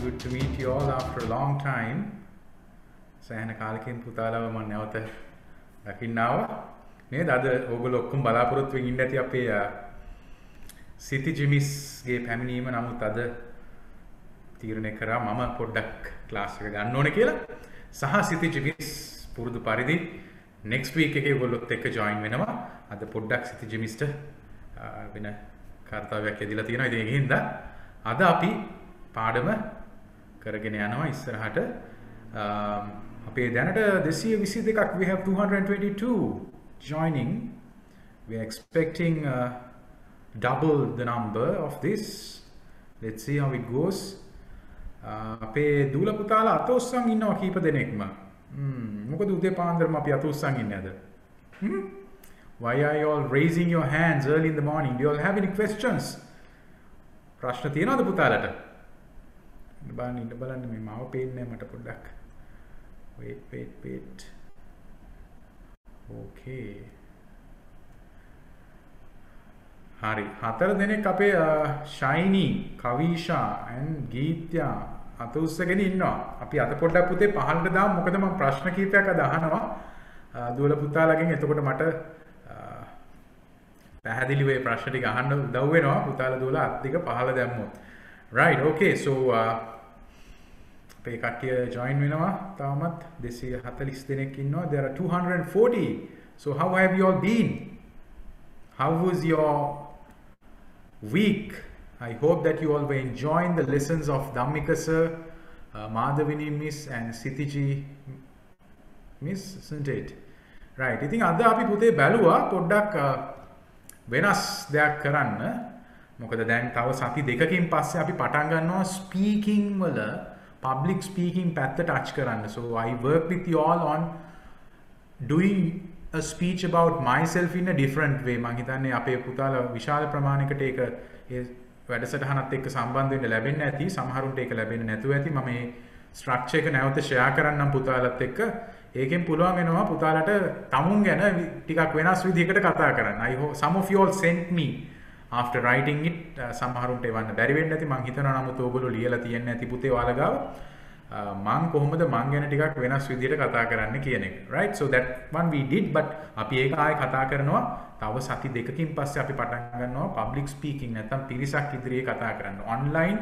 good to meet you all after a long time. සෑහෙන කාලෙකින් පුතාලව මම නැවත දකින්න ආවා. නේද? අද ඕගොල්ලෝ ඔක්කොම බලාපොරොත්තු වෙමින් ඉන්න ඇති අපේ සිති ජිමිස්ගේ පැමිණීම. නමුත් අද තීරණය කරා මම පොඩ්ඩක් ක්ලාස් එක ගන්න ඕනේ කියලා. සහ සිති ජිමිස් පුරුදු පරිදි next week එකේ ඔයගොල්ලොත් එක්ක join වෙනවා. අද පොඩ්ඩක් සිති ජිමිස්ට වෙන කාර්යයක් ඇදලා තියෙනවා. ඉතින් ඒකින්ද අද අපි පාඩම කරගෙන යනවා ඉස්සරහට. අපේ දැනට 222ක් we have 222 joining. We are expecting double the number of this. Let's see how it goes. අපේ දූල පුතාලා අත උස්සන් ඉන්නවා කීප දෙනෙක්ම. මොකද උදේ පාන්දරම අපි අත උස්සන් ඉන්නේ අද? Why are you all raising your hands early in the morning? Do you all have any questions? ප්‍රශ්න තියෙනවද පුතාලට? ඉන්න බලන්න මේ මාව පේන්නේ මට පොඩ්ඩක්. Wait. Okay. හරි. 4 දෙනෙක් අපේ ශයිනි, කවිෂා and ගීත්‍යා අත උස්සගෙන ඉන්නවා. අපි අත පොඩ්ඩක් පුතේ පහළට දාමු. මොකද මම ප්‍රශ්න කීපයක් අද අහනවා දුවල පුතාලගෙන්. එතකොට මට පැහැදිලිව මේ ප්‍රශ්න ටික අහන්න උදව් වෙනවා පුතාලා දුවලා අත් ටික පහළ දැම්මොත්. Right. Okay. So අපේ කට්ටිය join වෙනවා. තාමත් 240 දෙනෙක් ඉන්නවා. There are 240. So how have you all been? How was your week? I hope that you all were enjoying the lessons of Dhammika sir, Madhavini miss and Sithiji miss, isn't it? Right. ඉතින් අද අපි පුතේ බැලුවා පොඩ්ඩක් වෙනස් දෙයක් කරන්න. මොකද දැන් තව සති දෙකකින් පස්සේ අපි පටන් ගන්නවා ස්පීකිං වල public speaking පැත්ත touch කරන්න. So I work with you all on doing a speech about myself in a different way. මම හිතන්නේ අපේ පුතාලා විශාල ප්‍රමාණයකට ඒක ඒ වැඩසටහනත් එක්ක සම්බන්ධ වෙන්න ලැබෙන්නේ නැති. සමහරුන්ට ඒක ලැබෙන්නේ නැතුව ඇති. මම මේ ස්ට්‍රක්චර් එක නැවත ෂෙයා කරන්නම් පුතාලත් එක්ක. ඒකෙන් පුළුවන් වෙනවා පුතාලට තමුන් ගැන ටිකක් වෙනස් විදිහකට කතා කරන්න. I hope some of you all sent me after writing it. සමහරුන්ට එවන්න බැරි වෙන්න ඇති. මම හිතනවා නමුත් ඕගොල්ලෝ ලියලා තියන්නේ නැති පුතේ ඔයාලා ගාව. මං කොහොමද මං ගැන ටිකක් වෙනස් විදිහට කතා කරන්න කියන එක. Right? So that one we did, but අපි ඒක ආයෙ කතා කරනවා. තව සති දෙකකින් පස්සේ අපි පටන් ගන්නවා public speaking නැත්නම් පිරිසක් ඉදිරියේ කතා කරන්න. online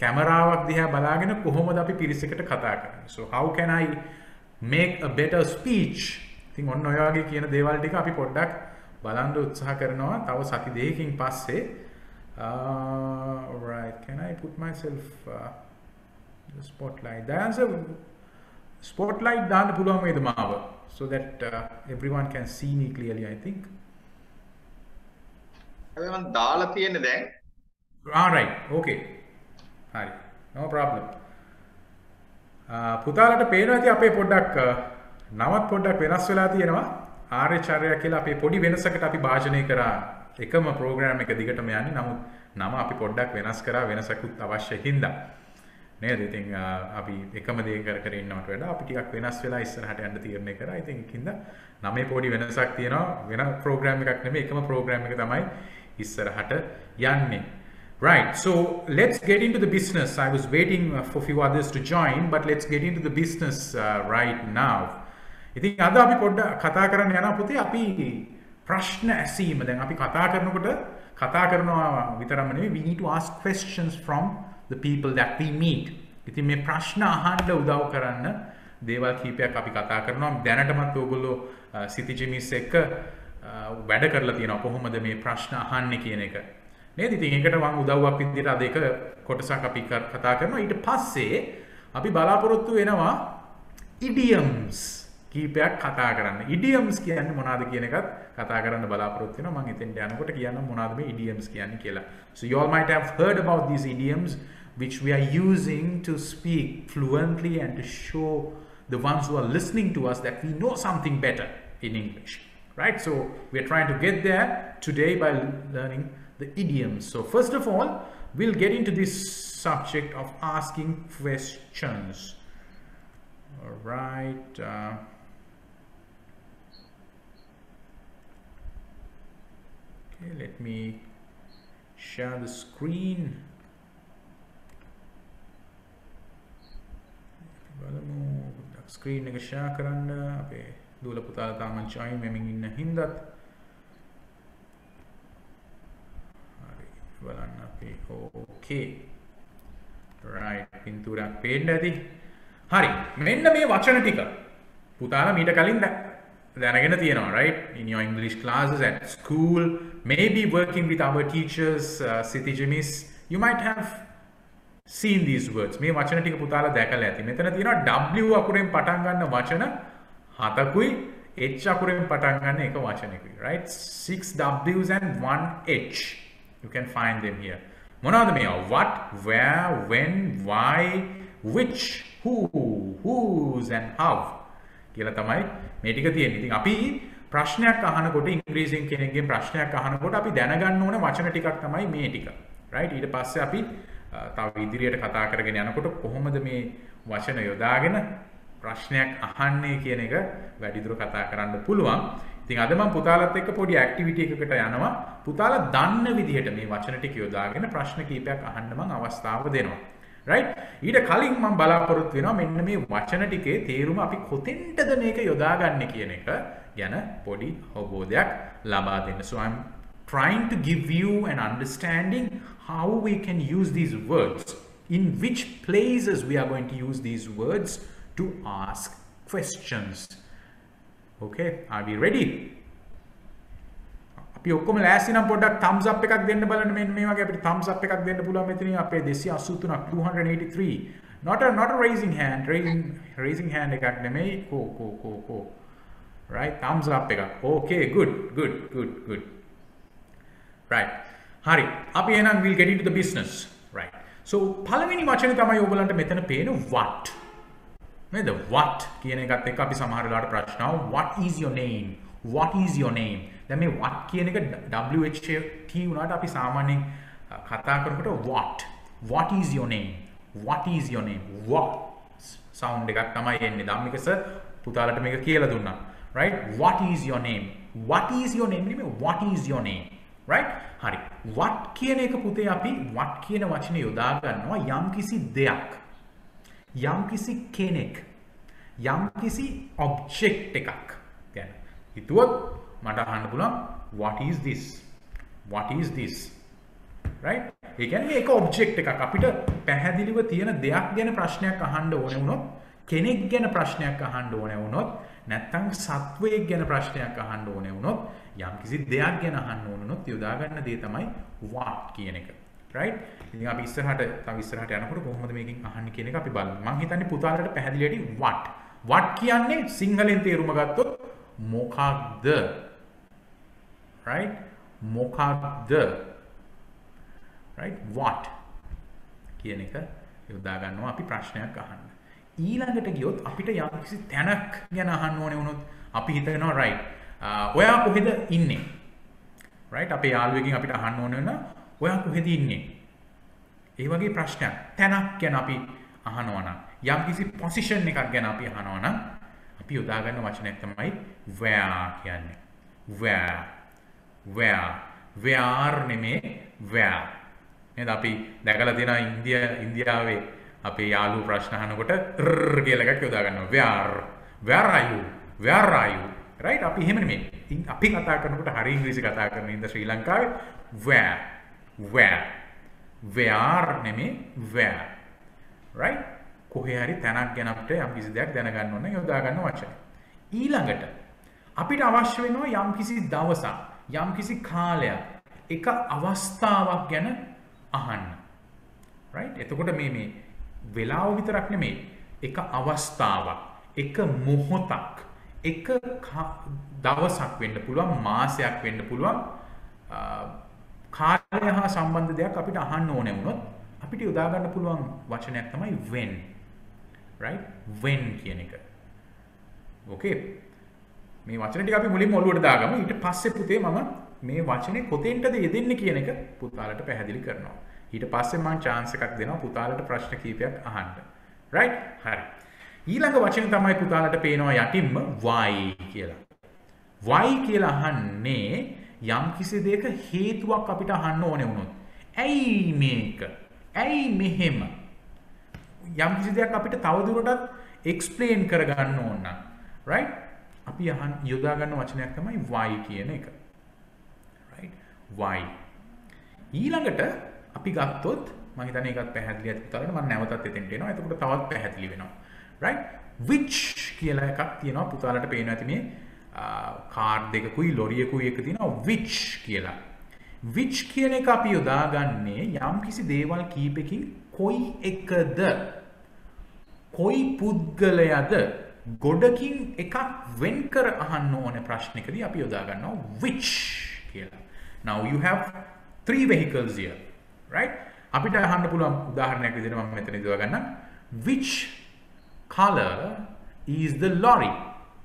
කැමරාවක් දිහා බලාගෙන කොහොමද අපි පිරිසකට කතා කරන්නේ. So how can I make a better speech? ඉතින් ඔන්න ඔය වගේ කියන දේවල් ටික අපි පොඩ්ඩක් බලන්න උත්සාහ කරනවා තව සති දෙකකින් පස්සේ. Right. Can I put myself the spotlight? The answer spotlight දාන්න පුළුවන් වේද මාව? So that everyone can see me clearly, I think. හැබැයි මම දාලා තියෙන්නේ දැන්. All right. Okay. හරි. No problem. පුතාලට පේනවා ඇති අපේ පොඩ්ඩක් නමත් පොඩ්ඩක් වෙනස් වෙලා තියෙනවා. ආර්යචර්යා කියලා අපේ පොඩි වෙනසකට අපි භාජනය කරා එකම ප්‍රෝග්‍රෑම් එක දිගටම යන්නේ. නමුත් නම අපි පොඩ්ඩක් වෙනස් කරා වෙනසකුත් අවශ්‍ය හින්දා. නේද? ඉතින් අපි එකම දේ කර ඉන්නවට වඩා අපි ටිකක් වෙනස් වෙලා ඉස්සරහට යන්න තීරණය කරා. ඉතින් ඒකින්ද නමේ පොඩි වෙනසක් තියෙනවා. වෙන ප්‍රෝග්‍රෑම් එකක් නෙමෙයි එකම ප්‍රෝග්‍රෑම් එක තමයි ඉස්සරහට යන්නේ. Right, so let's get into the business. I was waiting for few others to join, but let's get into the business right now. ඉතින් අද අපි පොඩ්ඩක් කතා කරන්න යනවා පුතේ අපි ප්‍රශ්න ඇසීම. දැන් අපි කතා කරනකොට කතා කරනවා විතරම නෙවෙයි, we need to ask questions from the people that we meet. ඉතින් මේ ප්‍රශ්න අහන්න උදව් කරන්න දේවල් කීපයක් අපි කතා කරනවා. දැනටමත් ඕගොල්ලෝ සිතිජිමිස් එක්ක වැඩ කරලා තියෙනවා කොහොමද මේ ප්‍රශ්න අහන්නේ කියන එක. නේද? ඉතින් ඒකට මම උදව්වක් විදිහට අද එක කොටසක් අපි කතා කරනවා. ඊට පස්සේ අපි බලාපොරොත්තු වෙනවා idioms කීපයක් කතා කරන්න. idioms කියන්නේ මොනවද කියන එකත් කතා කරන්න බලාපොරොත්තු වෙනවා. මම එතෙන්ට යනකොට කියන්නම් මොනවද මේ idioms කියන්නේ කියලා. So you all might have heard about these idioms which we are using to speak fluently and to show the ones who are listening to us that we know something better in English. Right? So we are trying to get there today by learning the idioms. So first of all, we'll get into this subject of asking questions. All right. Okay, let me share the screen. Screen එක share කරන්න අපේ දූල පුතාලා තාම join වෙමින් ඉන්න හින්දාත් හරි බලන්න අපි ඕකේ right පින්තූරයක් පේන්න ඇති හරි මෙන්න මේ වචන ටික පුතාලා මීට කලින් දැනගෙන තියෙනවා right in your English classes at school maybe working with our teachers Sitija miss you might have seen these words මේ වචන ටික පුතාලා දැකලා ඇති මෙතන තියෙනවා W අකුරෙන් පටන් ගන්න වචන 7කුයි H අකුරෙන් පටන් ගන්න එක වචනයකුයි right 6 W's and 1 H you can find them here මොනවද මේ what where when why which who whose and how කියලා තමයි මේ ටික තියෙන්නේ. ඉතින් අපි ප්‍රශ්නයක් අහනකොට ඉංග්‍රීසියෙන් කෙනෙක්ගෙන් ප්‍රශ්නයක් අහනකොට අපි දැනගන්න ඕන වචන ටිකක් තමයි මේ ටික. right ඊට පස්සේ අපි තව ඉදිරියට කතා කරගෙන යනකොට කොහොමද මේ වචන යොදාගෙන ප්‍රශ්නයක් අහන්නේ කියන එක වැඩිදුර කතා කරන්න පුළුවන්. ඉතින් අද මම පුතාලත් එක්ක පොඩි ඇක්ටිවිටි එකකට යනවා. පුතාලා දන්න විදිහට මේ වචන ටික යොදාගෙන ප්‍රශ්න කීපයක් අහන්න මම අවස්ථාව දෙනවා. right ඊට කලින් මම බලාපොරොත්තු වෙනවා මෙන්න මේ වචන ටිකේ තේරුම අපි කොතෙන්ටද මේක යොදාගන්නේ කියන එක ගැන පොඩි අවබෝධයක් ලබා දෙන්න. So I'm trying to give you an understanding how we can use these words, in which places we are going to use these words to ask questions. Okay, are we ready? අපි ඔක්කොම ලෑස්ති නම් පොඩ්ඩක් thumbs up එකක් දෙන්න බලන්න මෙන්න මේ වගේ අපිට thumbs up එකක් දෙන්න පුළුවන් මෙතනින් අපේ 283ක් 283 not a raising hand එකක් නෙමෙයි කෝ right thumbs up එකක් okay good right හරි අපි එහෙනම් we'll get into the business right so පළවෙනි වචනේ තමයි ඔයගලන්ට මෙතන පේන what නේද what කියන එකත් එක්ක අපි සමහර වෙලාවට ප්‍රශ්න අහනවා what is your name දැන් මේ what කියන එක WHT උනාට අපි සාමාන්‍යයෙන් කතා කරනකොට what is your name what sound එකක් තමයි එන්නේ ධම්මික සර් පුතාලට මේක කියලා දුන්නා right what is your name නෙමෙයි what is your name right හරි what කියන එක පුතේ අපි what කියන වචනේ යොදා ගන්නවා යම්කිසි දෙයක් යම්කිසි කෙනෙක් යම්කිසි object එකක් يعني හිතුවොත් මට අහන්න පුළුවන් what is this right ඒ කියන්නේ මේක object එකක් අපිට පැහැදිලිව තියෙන දෙයක් ගැන ප්‍රශ්නයක් අහන්න ඕනේ වුණොත් කෙනෙක් ගැන ප්‍රශ්නයක් අහන්න ඕනේ වුණොත් නැත්නම් සත්වයෙක් ගැන ප්‍රශ්නයක් අහන්න ඕනේ වුණොත් යම්කිසි දෙයක් ගැන අහන්න ඕන වුණොත් යොදා ගන්න දේ තමයි what කියන එක right ඉතින් අපි ඉස්සරහට යනකොට කොහොමද මේකෙන් අහන්නේ කියන එක අපි බලමු මම හිතන්නේ පුතාලට පැහැදිලි ඇති what කියන්නේ සිංහලෙන් තේරුම ගත්තොත් මොකක්ද right what කියන එක යොදා ගන්නවා අපි ප්‍රශ්නයක් අහන්න ඊළඟට ගියොත් අපිට යම්කිසි තැනක් ගැන අහන්න ඕනේ වුණොත් අපි හිතනවා right ඔයා කොහෙද ඉන්නේ right අපේ යාළුවෙක්ගෙන් අපිට අහන්න ඕනේ වෙන ඔයා කොහෙද ඉන්නේ ඒ වගේ ප්‍රශ්නයක් තැනක් ගැන අපි අහනවා නම් යම්කිසි පොසිෂන් එකක් ගැන අපි අහනවා නම් අපි යොදා ගන්න වචනයක් තමයි where කියන්නේ where නෙමේ where නේද අපි දැකලා තියෙනවා ඉන්දියාවේ අපේ යාළුවෝ ප්‍රශ්න අහනකොට කියලා එකක් යොදා ගන්නවා where are you right අපි එහෙම නෙමෙයි අපි කතා කරනකොට හරි ඉංග්‍රීසි කතා කරන ඉඳ ශ්‍රී ලංකාවේ where නෙමේ where right කොහේ හරි තැනක් ගැන අපිට යම්කිසි දෙයක් දැනගන්න ඕන යොදා ගන්න වචන ඊළඟට අපිට අවශ්‍ය වෙනවා යම්කිසි දවසක් යම්කිසි කාලයක් එක අවස්ථාවක් ගැන අහන්න right එතකොට මේ වෙලාව විතරක් නෙමෙයි එක අවස්ථාවක් එක මොහොතක් එක දවසක් වෙන්න පුළුවන් මාසයක් වෙන්න පුළුවන් කාලය හා සම්බන්ධ දෙයක් අපිට අහන්න ඕනේ වුණොත් අපිට යොදා ගන්න පුළුවන් වචනයක් තමයි when right when කියන එක okay මේ වචන ටික අපි මුලින්ම ඔළුවට දාගමු ඊට පස්සේ පුතේ මම මේ වචනේ කොතෙන්ටද යෙදෙන්නේ කියන එක පුතාලට පැහැදිලි කරනවා ඊට පස්සේ මම chance එකක් දෙනවා පුතාලට ප්‍රශ්න කීපයක් අහන්න right හරි ඊළඟ වචනේ තමයි පුතාලට පේනවා යටින්ම why කියලා අහන්නේ යම් කිසි දෙයක හේතුවක් අපිට අහන්න ඕනේ වුණොත් ඇයි මේක ඇයි මෙහෙම යම් කිසි දෙයක් අපිට තවදුරටත් explain කරගන්න ඕන නම් right අපි යොදා ගන්න වචනයක් තමයි why කියන එක right why ඊළඟට අපි ගත්තොත් මම හිතන්නේ ඒකත් පැහැදිලි ඇති පුතාලට මම නැවතත් එතෙන්ට එනවා එතකොට තවත් පැහැදිලි වෙනවා right which කියලා එකක් තියෙනවා පුතාලට පේනවා ඇති මේ කාර් දෙකකුයි ලොරියකුයි එක තියෙනවා which කියලා which කියන එක අපි යොදාගන්නේ යම්කිසි දේවල් කීපකින් කොයි එකද කොයි පුද්ගලයාද ගොඩකින් එකක් වෙන් කර අහන්න ඕනේ ප්‍රශ්නකදී අපි යොදා ගන්නවා which කියලා now you have 3 vehicles here right අපිට අහන්න පුළුවන් උදාහරණයක් විදිහට මම මෙතන යොදා ගන්නම් which color is the lorry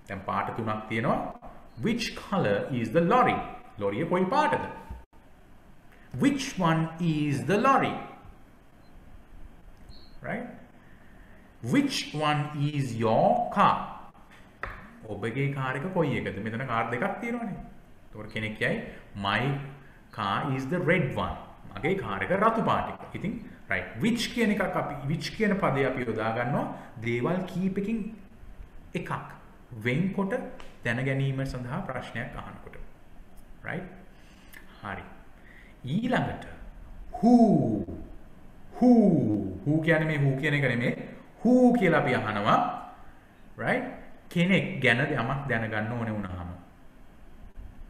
දැන් පාට තුනක් තියෙනවා which color is the lorry ලොරිය කොයි පාටද which one is the lorry right which one is your car ඔබගේ කාර් එක කොයි එකද මෙතන කාර් දෙකක් තියෙනවානේ ඒතකොට කෙනෙක් කියයි my car is the red one මගේ කාර් එක රතු පාට එක ඉතින් right which කියන එකක් අපි which කියන පදේ අපි යොදා ගන්නවා දේවල් කීපකින් එකක් වෙන්කොට දැන ගැනීම සඳහා ප්‍රශ්නයක් අහනකොට right හරි ඊළඟට who කියන්නේ මේ who කියන එක නෙමෙයි who කියලා අපි අහනවා right කෙනෙක් ගැන යමක් දැනගන්න ඕනේ වුණාම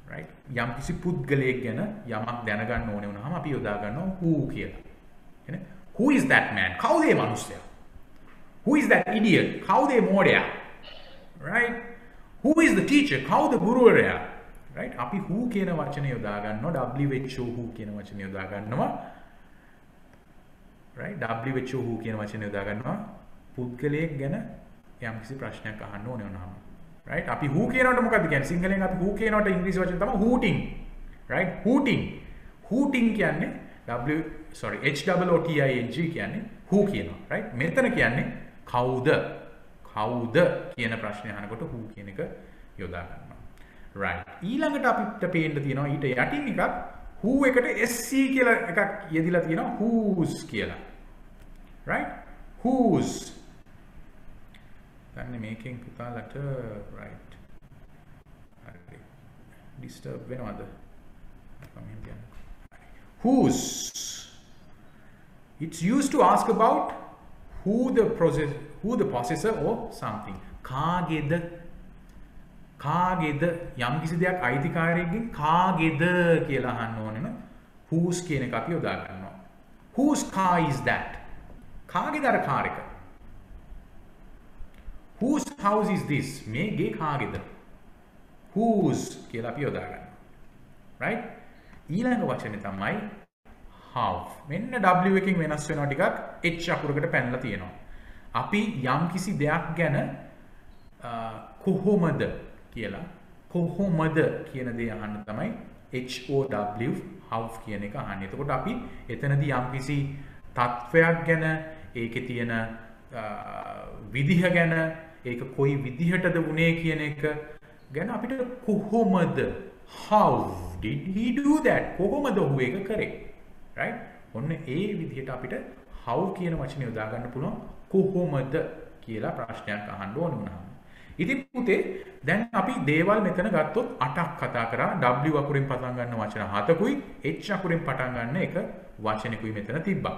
right යම් කිසි පුද්ගලයෙක් ගැන යමක් දැනගන්න ඕනේ වුණාම අපි යොදා ගන්නවා who කියලා එනේ who is that man කවුද ඒ මිනිස්සයා who is that idiot කවුද ඒ මෝඩයා right who is the teacher කවුද ගුරුවරයා right අපි who කියන වචනේ යොදා ගන්නවා who who කියන වචනේ යොදා ගන්නවා right who කියන වචනේ යොදා ගන්නවා පුද්ගලයෙක් ගැන යම්කිසි ප්‍රශ්නයක් අහන්න ඕනේ වුණාම right අපි who කියනකොට මොකද්ද කියන්නේ සිංහලෙන් අපි who කියනකොට ඉංග්‍රීසි වචන තමයි hooting right hooting කියන්නේ HOOTING කියන්නේ who කියනවා right මෙතන කියන්නේ කවුද කියන ප්‍රශ්නය අහනකොට who කියන එක යොදා ගන්නවා right ඊළඟට අපිට පේන්න තියෙනවා ඊට යටින් එකක් who එකට SC කියලා එකක් යෙදිලා තියෙනවා whose කියලා right whose then making පුතාලට right හරි disturb වෙනවද whose it's used to ask about who the possessor or something කාගේද යම් කිසි දෙයක් අයිතිකාරයෙක්ගෙන් කාගේද කියලා අහන්න ඕනේ නම් whose කියන එක අපි යොදා ගන්නවා whose car is that කාගේද අර කාර් එක whose house is this මේ ගේ කාගේද whose කියලා අපි යොදා ගන්නවා right ඊළඟ වචනේ තමයි how මෙන්න w එකකින් වෙනස් වෙනවා ටිකක් h අකුරකට පැනලා තියෙනවා අපි යම් කිසි දෙයක් ගැන කොහොමද කියන දේ අහන්න තමයි HOW how කියන එක අහන්නේ. එතකොට අපි එතනදී යම් කිසි තත්වයක් ගැන ඒකේ තියෙන විදිහ ගැන ඒක කොයි විදිහටද වුනේ කියන එක ගැන අපිට කොහොමද how did he do that කොහොමද ඔහු ඒක කරේ right ඔන්න ඒ විදිහට අපිට how කියන වචනේ යොදා ගන්න පුළුවන් කොහොමද කියලා ප්‍රශ්නයක් අහන්න ඕන වුණාම ඉතින් පුතේ දැන් අපි දේවල් මෙතන ගත්තොත් 8ක් කතා කරා W අකුරෙන් පටන් ගන්න වචන 7කුයි H අකුරෙන් පටන් ගන්න එක වචනෙකුයි මෙතන තිබ්බා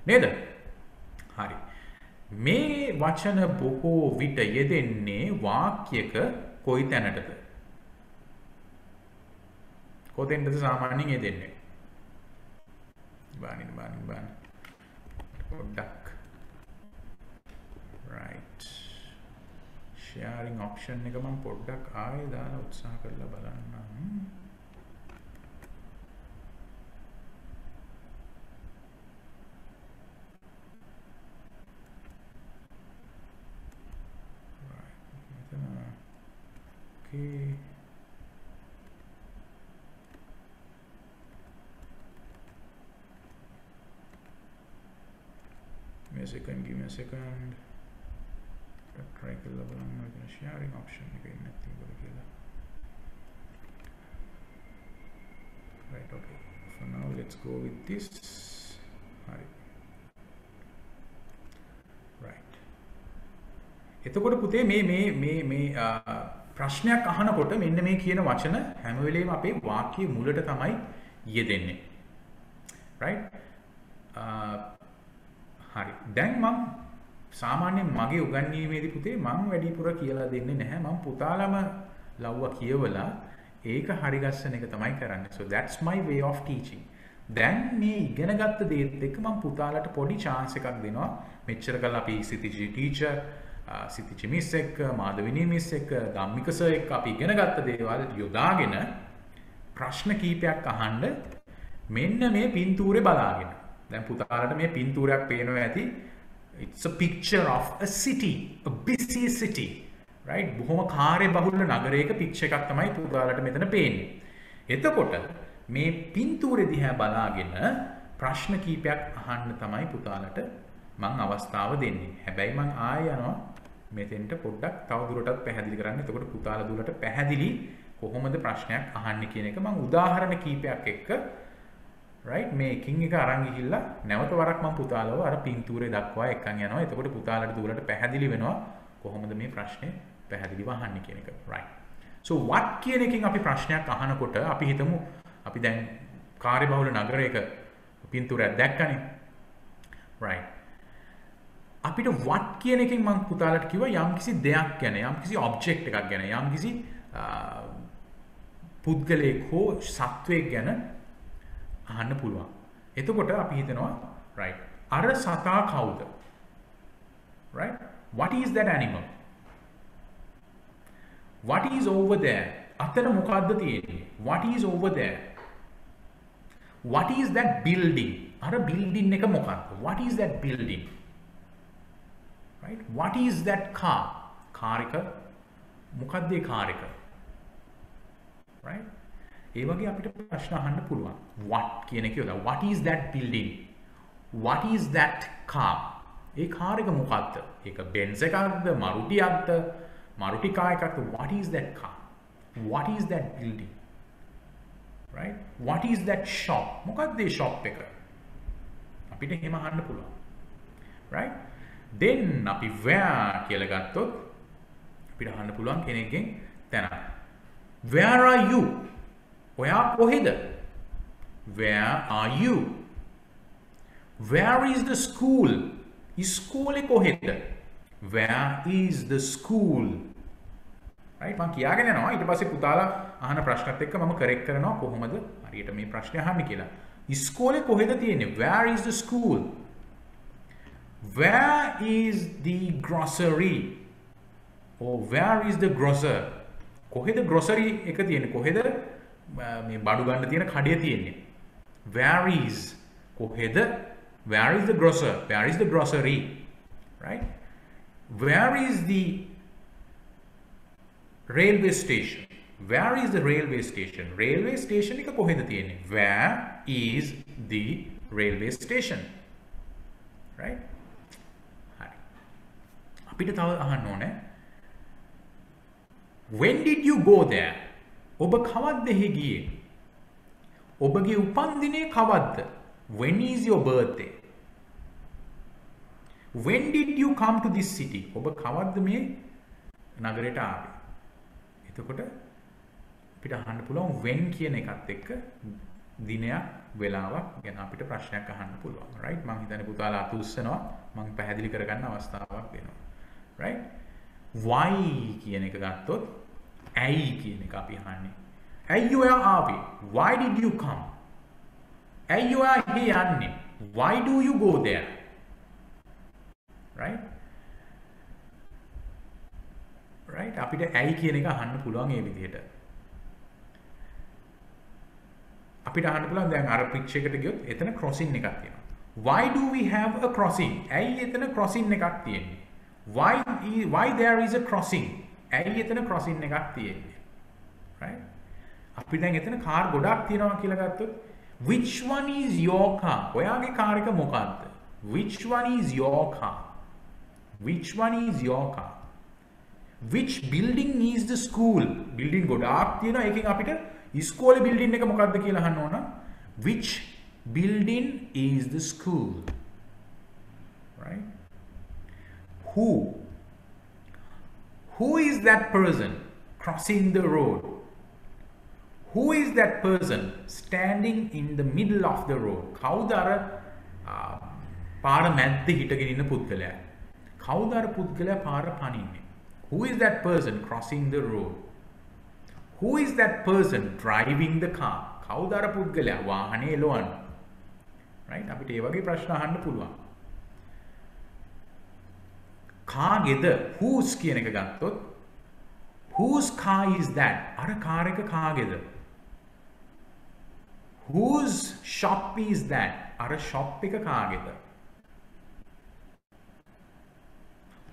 නේද හරි මේ වචන බොහෝ විට යෙදෙන්නේ වාක්‍යයක කොයි තැනටද කොතෙන්ද සාමාන්‍යයෙන් යෙදෙන්නේ බානින් පොඩ්ඩක් right sharing option එක මම පොඩ්ඩක් ආයෙ දාලා උත්සාහ කරලා බලන්නම් okay give me a second try කරලා බලන්න ඔය sharing option එකේ නැති බල කියලා right okay for now let's go with this right එතකොට පුතේ මේ ප්‍රශ්නයක් අහනකොට මෙන්න මේ කියන වචන හැම වෙලේම අපේ වාක්‍යයේ මුලට තමයි යෙදෙන්නේ. right? හරි. දැන් මම සාමාන්‍යයෙන් මගේ උගන්වීමේදී පුතේ මම වැඩිපුර කියලා දෙන්නේ නැහැ. මම පුතාලම ලව්වා කියවලා ඒක හරි ගස්සන එක තමයි කරන්නේ. So that's my way of teaching. දැන් මේ ඉගෙන ගත්ත දේත් එක්ක මම පුතාලට පොඩි chance එකක් දෙනවා. මෙච්චර කල් අපි සිතිජි ටීචර් සිතිජි මිස් එක්ක මාධවිනී මිස් එක්ක ධම්මික සර් එක්ක අපි ඉගෙන ගත්ත දේවල් යොදාගෙන ප්‍රශ්න කීපයක් අහන්න මෙන්න මේ පින්තූරේ බලාගෙන. දැන් පුතාලට මේ පින්තූරයක් පේනවා ඇති. It's a picture of a city, a busy city, right? බොහොම කාර්යබහුල නගරයක picture එකක් තමයි පුතාලට මෙතන පේන්නේ. එතකොට මේ පින්තූරේ දිහා බලාගෙන ප්‍රශ්න කීපයක් අහන්න තමයි පුතාලට මම අවස්ථාව දෙන්නේ. හැබැයි මම ආයෙ යනවා මෙතෙන්ට පොඩ්ඩක් තව දුරටත් පැහැදිලි කරන්න. එතකොට පුතාලා දුරට පැහැදිලි කොහොමද ප්‍රශ්නයක් අහන්නේ කියන එක මම උදාහරණ කීපයක් එක්ක right මේ එකින් එක අරන් ගිහිල්ලා නැවත වරක් මම පුතාලව අර පින්තූරේ දක්වා එක්කන් යනවා. එතකොට පුතාලට දුරට පැහැදිලි වෙනවා කොහොමද මේ ප්‍රශ්නේ පැහැදිලිව අහන්නේ කියන එක. right. so what කියන එකෙන් අපි ප්‍රශ්නයක් අහනකොට අපි හිතමු අපි දැන් කාර්යබහුල නගරයක පින්තූරයක් දැක්කනේ. right. අපිට what කියන එකෙන් මම පුතාලට කිව්වා යම්කිසි දෙයක් ගැන, යම්කිසි object එකක් ගැන, යම්කිසි පුද්ගලයෙක් හෝ සත්වයක් ගැන අහන්න පුළුවන්. එතකොට අපි හිතනවා right අර සතා කවුද? right? What is that animal? What is over there? අතන මොකද්ද තියෙන්නේ? What is over there? What is that building? අර building එක මොකක්ද? What is that building? right? What is that car? car එක මොකක්ද ඒ car එක? right? ඒ වගේ අපිට ප්‍රශ්න අහන්න පුළුවන්. what කියන එක යොදා. what is that building? what is that car? A car එක මොකක්ද? ඒක Benz එකක්ද? Marutiයක්ද? Maruti car එකක්ද? what is that car? what is that building? right? what is that shop? මොකක්ද ඒ shop එක? අපිට එහෙම අහන්න පුළුවන්. right? then අපි where කියලා ගත්තොත් අපිට අහන්න පුළුවන් කෙනෙක්ගෙන් තැන. where are you? ඔයා කොහෙද? Where are you? Where is the school? ඉස්කෝලේ කොහෙද? Where is the school? right? මම කියාගෙන යනවා. ඊට පස්සේ පුතාලා අහන ප්‍රශ්නත් එක්ක මම කරෙක්ට් කරනවා කොහොමද හරියට මේ ප්‍රශ්නේ අහන්නේ කියලා. ඉස්කෝලේ කොහෙද තියෙන්නේ? Where is the school? Where is the grocery? or where is the grocer? කොහෙද grocery එක තියෙන්නේ? කොහෙද මේ බඩු ගන්න තියෙන කඩේ තියෙන්නේ? where is කොහෙද? where is the grocer? where is the grocery? right? where is the railway station? where is the railway station? railway station එක කොහෙද තියෙන්නේ? where is the railway station? right? හරි. අපිට තව අහන්න ඕනේ when did you go there? ඔබ කවද්ද එහි ගියේ? ඔබගේ උපන්දිනය කවද්ද? when is your birthday? when did you come to this city? ඔබ කවද්ද මේ නගරයට ආවේ? එතකොට අපිට අහන්න පුළුවන් when කියන එකත් එක්ක දිනයක් වෙලාවක් ගැන අපිට ප්‍රශ්නයක් අහන්න පුළුවන්. right? මම හිතන්නේ පුතාලා අත උස්සනවා. මම පැහැදිලි කරගන්න අවස්ථාවක් දෙනවා. right? why කියන එක ගත්තොත් ඇයි කියන එක අපි අහන්නේ. ඇයි ඔයා ආවේ? why did you come? ඇයි ඔයා එහෙ යන්නේ? why do you go there? right? right? අපිට ඇයි කියන එක අහන්න පුළුවන් මේ විදිහට. අපිට අහන්න පුළුවන් දැන් අර පික්චර් එකට ගියොත් එතන crossing එකක් තියෙනවා. why do we have a crossing? ඇයි එතන crossing එකක් තියෙන්නේ? why there is a crossing? ඇයි එතන crossing එකක් තියෙන්නේ? right? අපි දැන් එතන කාර් ගොඩක් තියෙනවා කියලා ගත්තොත් which one is your car? ඔයාගේ කාර් එක මොකක්ද? which one is your car? which one is your car? which building is the school? building ගොඩාක් තියෙනවා. ඒකෙන් අපිට ඉස්කෝලේ building එක මොකක්ද කියලා අහන්න ඕන. which building is the school? right? Who is that person crossing the road? Who is that person standing in the middle of the road? කවුද අර පාර මැද්දේ හිටගෙන ඉන්න පුද්ගලයා? කවුද අර පුද්ගලයා පාර පනින්නේ? Who is that person crossing the road? Who is that person driving the car? කවුද අර පුද්ගලයා වාහනේ එලවන්නේ? Right? අපිට ඒ වගේ ප්‍රශ්න අහන්න පුළුවන්. කාගේද whose කියන එක ගත්තොත් whose car is that? අර කාර් එක කාගේද? Whose shop is that? අර shop එක කාගේද?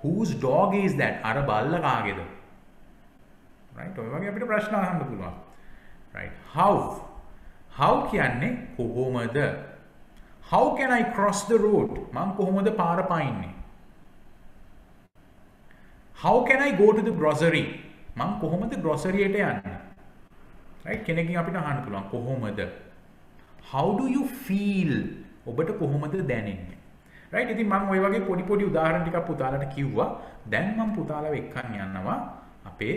Whose dog is that? අර බල්ලා කාගේද? Right? ඔය වගේ අපිට ප්‍රශ්න අහන්න පුළුවන්. Right? How කියන්නේ කොහොමද? How can I cross the road? මම කොහොමද පාර පායින්නේ? How can I go to the grocery? මම කොහොමද grocery එට යන්නේ? Right? කෙනෙක්ගෙන් අපිට අහන්න පුළුවන් කොහොමද? How do you feel? ඔබට කොහොමද දැනෙන්නේ? Right? ඉතින් මම ওই වගේ පොඩි උදාහරණ ටිකක් පුතාලට කිව්වා. දැන් මම පුතාලව එක්කන් යනවා අපේ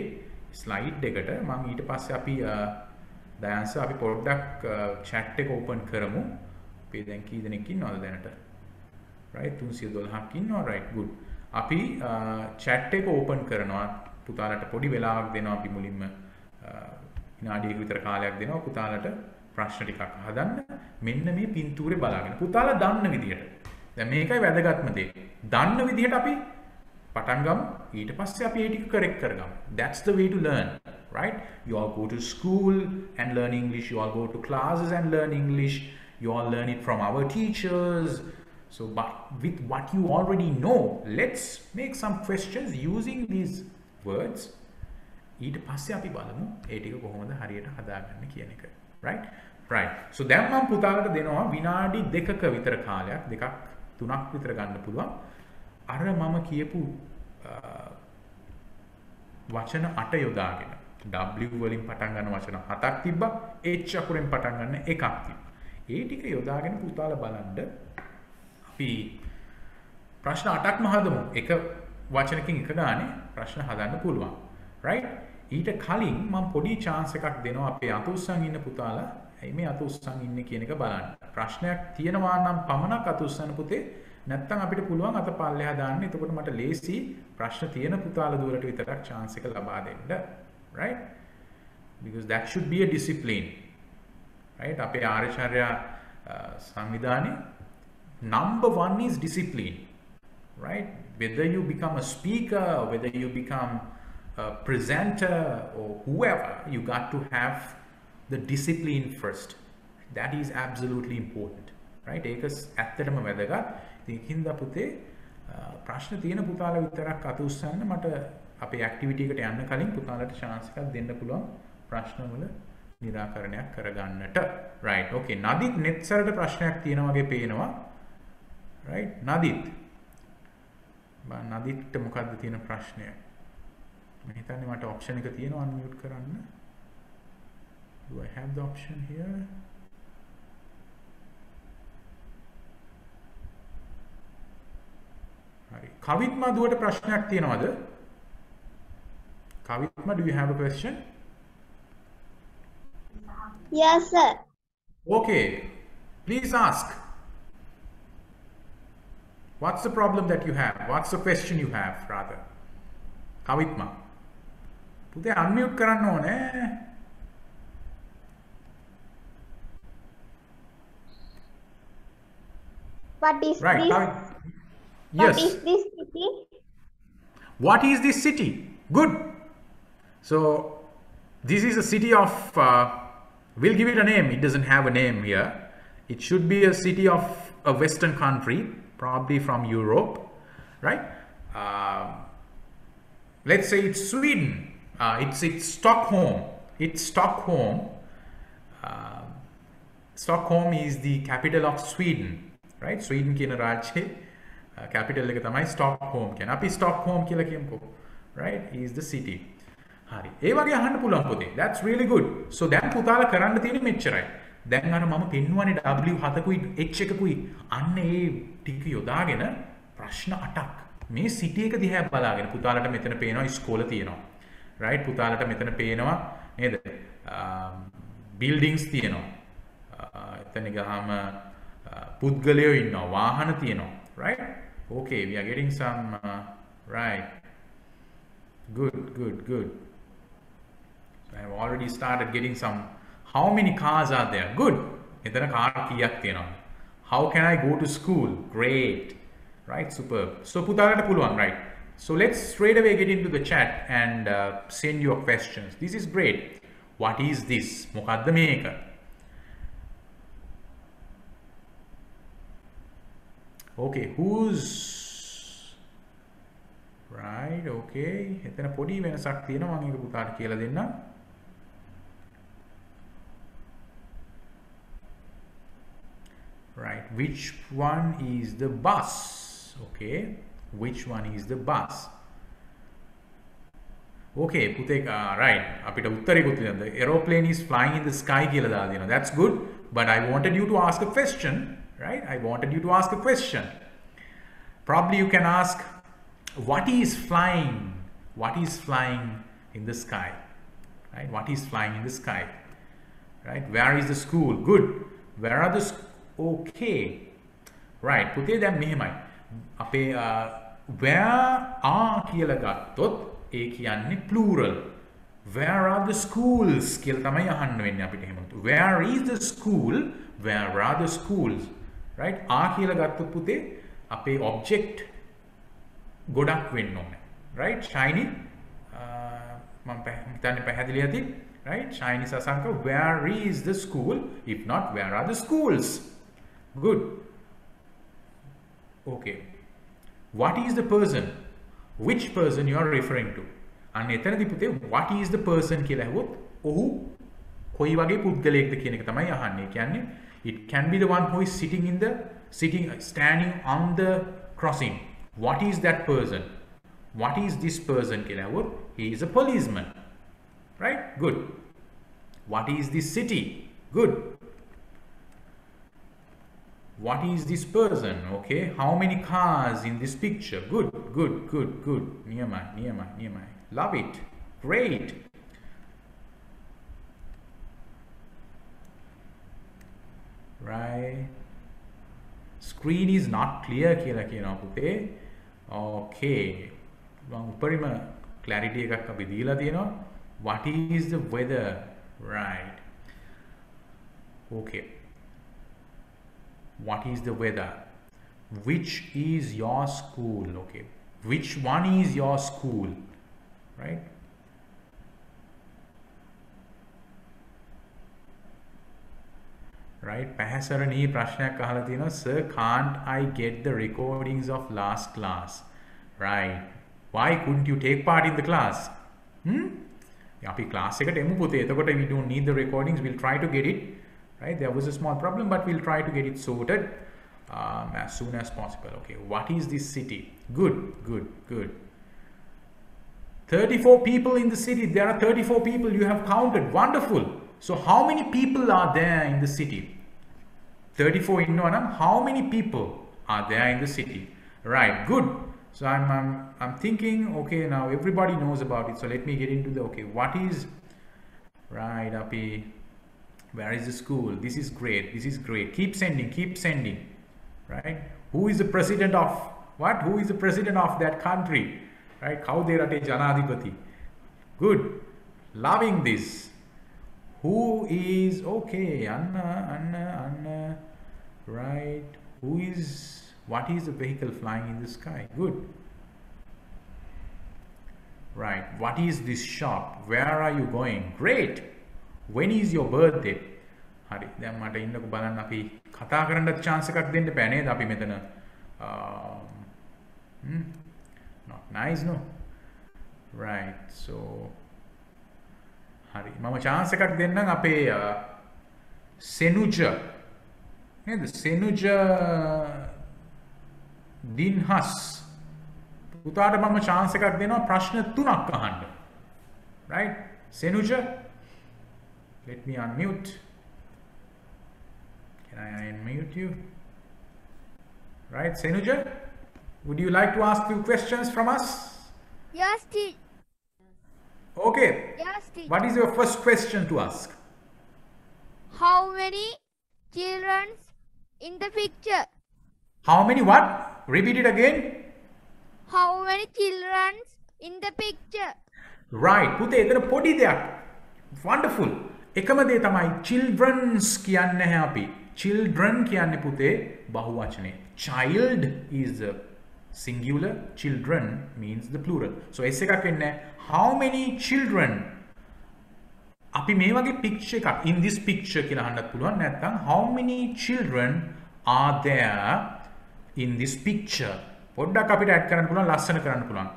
ස්ලයිඩ් එකට. මම ඊට පස්සේ අපි දයන්ස අපි පොඩ්ඩක් chat එක open කරමු. අපි දැන් කී දෙනෙක් ඉන්නවද දැනට? Right? 312ක් ඉන්නවා. Right, good. අපි chat එක open කරනවා. පුතාලට පොඩි වෙලාවක් දෙනවා. අපි මුලින්ම විනාඩියක විතර කාලයක් දෙනවා පුතාලට ප්‍රශ්න ටිකක් අහන්න. මෙන්න මේ පින්තූරේ බලාගෙන. පුතාලා දන්න විදියට. දැන් මේකයි වැදගත්ම දේ. දන්න විදියට අපි පටන් ගමු. ඊට පස්සේ අපි ඒ ටික correct කරගමු. That's the way to learn, right? You all go to school and learn English. You all go to classes and learn English. You all learn it from our teachers. So, but with what you already know, let's make some questions using these words. ඊට පස්සේ අපි බලමු ඒ ටික කොහොමද හරියට හදාගන්න කියන එක. Right? Right. So දැන් මම පුතාලට දෙනවා විනාඩි 2ක විතර කාලයක්, 2ක් 3ක් විතර ගන්න පුළුවන්. අර මම කියපු වචන 8 යොදාගෙන W වලින් පටන් ගන්න වචන 7ක් තිබ්බා, H අකුරෙන් පටන් ගන්න එකක් තිබ්බා. ඒ ටික යොදාගෙන පුතාලා බලන්න අපි ප්‍රශ්න 8ක්ම හදමු. එක වචනකින් එක ගානේ ප්‍රශ්න හදන්න පුළුවන්. Right? ඊට කලින් මම පොඩි chance එකක් දෙනවා අපේ අත උස්සන් ඉන්න පුතාලා. ඇයි මේ අත උස්සන් ඉන්නේ කියන එක බලන්න. ප්‍රශ්නයක් තියෙනවා නම් පමණක් අත උස්සන්න පුතේ. නැත්තම් අපිට පුළුවන් අත පල්ලෙහා දාන්න. එතකොට මට ලේසි ප්‍රශ්න තියෙන පුතාලා දුරට විතරක් chance එක ලබා දෙන්න. Right? Because that should be a discipline. Right? අපේ ආර්යචර්යා සංවිධානයේ number 1 is discipline. Right? Whether you become a speaker, whether you become a presenter or whoever, you got to have the discipline first. That is absolutely important. Right? ඒක ඇත්තටම වැදගත්. ඒකින්ද පුතේ ප්‍රශ්න තියෙන පුතාලා විතරක් අත උස්සන්න. මට අපේ ඇක්ටිවිටි එකට යන්න කලින් පුතාලට chance එකක් දෙන්න පුළුවන් ප්‍රශ්න වල निराකරණයක් කරගන්නට. Right? Okay. නදිත් netසරට ප්‍රශ්නයක් තියෙනවා වගේ පේනවා. Right? නදිත් නදිත්ට මොකද්ද තියෙන ප්‍රශ්නය? මම හිතන්නේ මට option එක තියෙනවා unmute කරන්න. Do I have the option here? හරි. කවිත්මා දුවට ප්‍රශ්නයක් තියෙනවද? කවිත්මා, do you have a question? Yes, sir. Okay. Please ask. What's the problem that you have? What's the question you have, rather? Kavitma. පුතේ unmute කරන්න ඕනේ. What is Right. this? Yes. What is this city? What is this city? Good. So, this is a city of, we'll give it a name. It doesn't have a name here. It should be a city of a Western country, probably from Europe, right? Let's say it's Sweden. It's Stockholm. It's Stockholm. Stockholm is the capital of Sweden, right? Sweden කියන රාජ්‍යයේ capital එක තමයි Stockholm කියන. අපි Stockholm කියලා කියමුකෝ. Right? Is the city. හරි. ඒ වගේ අහන්න පුළුවන් පොතේ. That's really good. So දැන් පුතාලා කරන්න තියෙන්නේ මෙච්චරයි. දැන් අර මම පෙන්වන්නේ W7කුයි H1කුයි අන්න ඒ ටික යොදාගෙන ප්‍රශ්න 8ක් මේ සිටි එක දිහා බලාගෙන පුතාලට මෙතන පේනවා ඉස්කෝල තියෙනවා. right? පුතාලට මෙතන පේනවා නේද? buildings තියෙනවා. එතන ගහම පුද්ගලයෝ ඉන්නවා, වාහන තියෙනවා. right? Okay, we are getting some right. Good. So I have already started getting some. How many cars are there? Good. එතන කාර් කීයක් තියෙනවද? How can I go to school? Great. Right? Superb. So පුතාලට පුළුවන්, right? So let's straight away get into the chat and send your questions. This is great. What is this? මොකද්ද මේක? Okay, who's right? Okay. එතන පොඩි වෙනසක් තියෙනවා මම ඒක පුතාට කියලා දෙන්නම්. Right, which one is the bus? Okay, which one is the bus? Okay, පුතේ right අපිට උත්තරයකුත් දෙන්න. The aeroplane is flying in the sky කියලා දාලා දෙනවා. That's good, but I wanted you to ask a question, right? I wanted you to ask a question. Probably you can ask, what is flying? What is flying in the sky? Right? What is flying in the sky? Right? Where is the school? Good. Where are the okay. Right. පුතේ දැන් මෙහෙමයි. අපේ where are කියලා ගත්තොත් ඒ කියන්නේ plural. Where are the schools කියලා තමයි අහන්න වෙන්නේ අපිට එහෙම. Where is the school? Where are the schools? Right? are කියලා ගත්තොත් පුතේ අපේ object ගොඩක් වෙන්න ඕනේ. Right? shiny මම හිතන්නේ පැහැදිලි ඇති. Right? shiny Shashanka where is the school? If not, where are the schools? Good. Okay. What is the person? Which person you are referring to? අන්න එතනදී පුතේ what is the person කියලා අහුවොත් ඔහු කොයි වගේ පුද්ගලයෙක්ද කියන එක තමයි අහන්නේ. කියන්නේ it can be the one who is standing on the crossing. What is that person? What is this person කියලා අහුවොත් he is a policeman. Right? Good. What is this city? Good. What is this person? Okay. How many cars in this picture? Good. Niyamai. Love it. Great. Right. Screen is not clear කියලා කියනවා පුතේ. Okay. මම උඩරිම clarity එකක් අපි දීලා තියෙනවා. What is the weather? Right. Okay. What is the weather? Which is your school? Okay. Which one is your school? Right? Right? පැහැසරණී ප්‍රශ්නයක් අහලා තියෙනවා. Sir, can't I get the recordings of last class? Right. Why couldn't you take part in the class? අපි class එකට එමු පුතේ. එතකොට we don't need the recordings. We'll try to get it. Right? There was a small problem, but we'll try to get it sorted as soon as possible. Okay. What is this city? Good. 34 people in the city. There are 34 people you have counted. Wonderful. So how many people are there in the city? 34 in Nonam. How many people are there in the city? Right. Good. So I'm thinking, okay, now everybody knows about it. So let me get into the, okay, what is, right, Api, where is the school? This is great. Keep sending. Right? Who is the president of, what? Who is the president of that country? Right? Kaude rate janadipati. Good. Loving this. Who is, okay, Anna. Right. What is the vehicle flying in the sky? Good. Right. What is this shop? Where are you going? Great. When is your birthday? හරි. දැන් මට ඉන්නකො බලන්න අපි කතා කරන්නත් chance එකක් දෙන්න බෑ නේද අපි මෙතන. Not nice, no? Right. So හරි. මම chance එකක් දෙන්නම් අපේ සෙනුජ නේද? සෙනුජ දින්හස් පුතාට මම chance එකක් දෙනවා ප්‍රශ්න 3ක් අහන්න. Right? Senuja, let me unmute. Can I unmute you? Right, Senuja? Would you like to ask few questions from us? Yes, teacher. Okay. Yes, teacher. What is your first question to ask? How many children in the picture? How many what? Repeat it again. How many children in the picture? Right. පුතේ එතන පොඩි දෙයක්. Wonderful. එකම දේ තමයි children's කියන්නේ නැහැ අපි. Children කියන්නේ පුතේ බහුවචනේ. Child is a singular, children means the plural. So S එකක් වෙන්නේ how many children? අපි මේ වගේ picture එකක් in this picture කියලා අහන්නත් පුළුවන්. නැත්නම් how many children are there in this picture? පොඩ්ඩක් අපිට add කරන්න පුළුවන්, ලස්සන කරන්න පුළුවන්.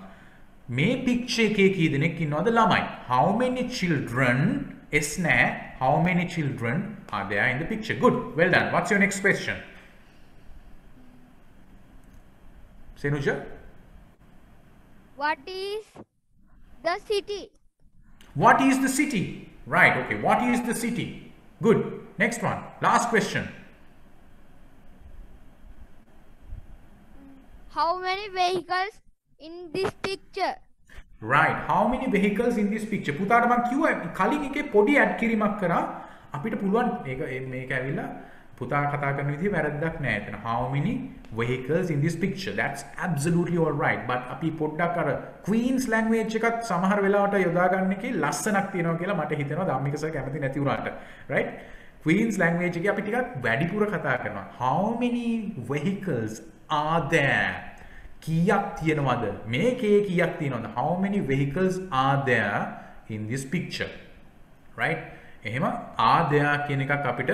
මේ picture එකේ කී දෙනෙක් ඉන්නවද ළමයි? How many children? S නෑ. How many children are there in the picture? Good. Well done. What's your next question? Senuja? What is the city? What is the city? Right. Okay. What is the city? Good. Next one. Last question. How many vehicles in this picture? Right. How many vehicles in this picture? පුතාට මම කිව්වා කලින් එකේ පොඩි add කිරීමක් කරා අපිට පුළුවන් මේක ඇවිල්ලා පුතා කතා කරන විදිහ වැරද්දක් නෑ එතන. How many vehicles in this picture? That's absolutely all right. But අපි පොඩ්ඩක් අර Queen's language එකත් සමහර වෙලාවට යොදා ගන්න එකේ ලස්සනක් තියෙනවා කියලා මට හිතෙනවා ධම්මික සර් කැමති නැති වුණාට. Right? Queen's language එකේ අපි ටිකක් වැඩිපුර කතා කරනවා. How many vehicles are there? කියක් තියෙනවද? මේකේ කියක් තියෙනවද? How many vehicles are there in this picture? Right? එහෙම are there කියන එකක් අපිට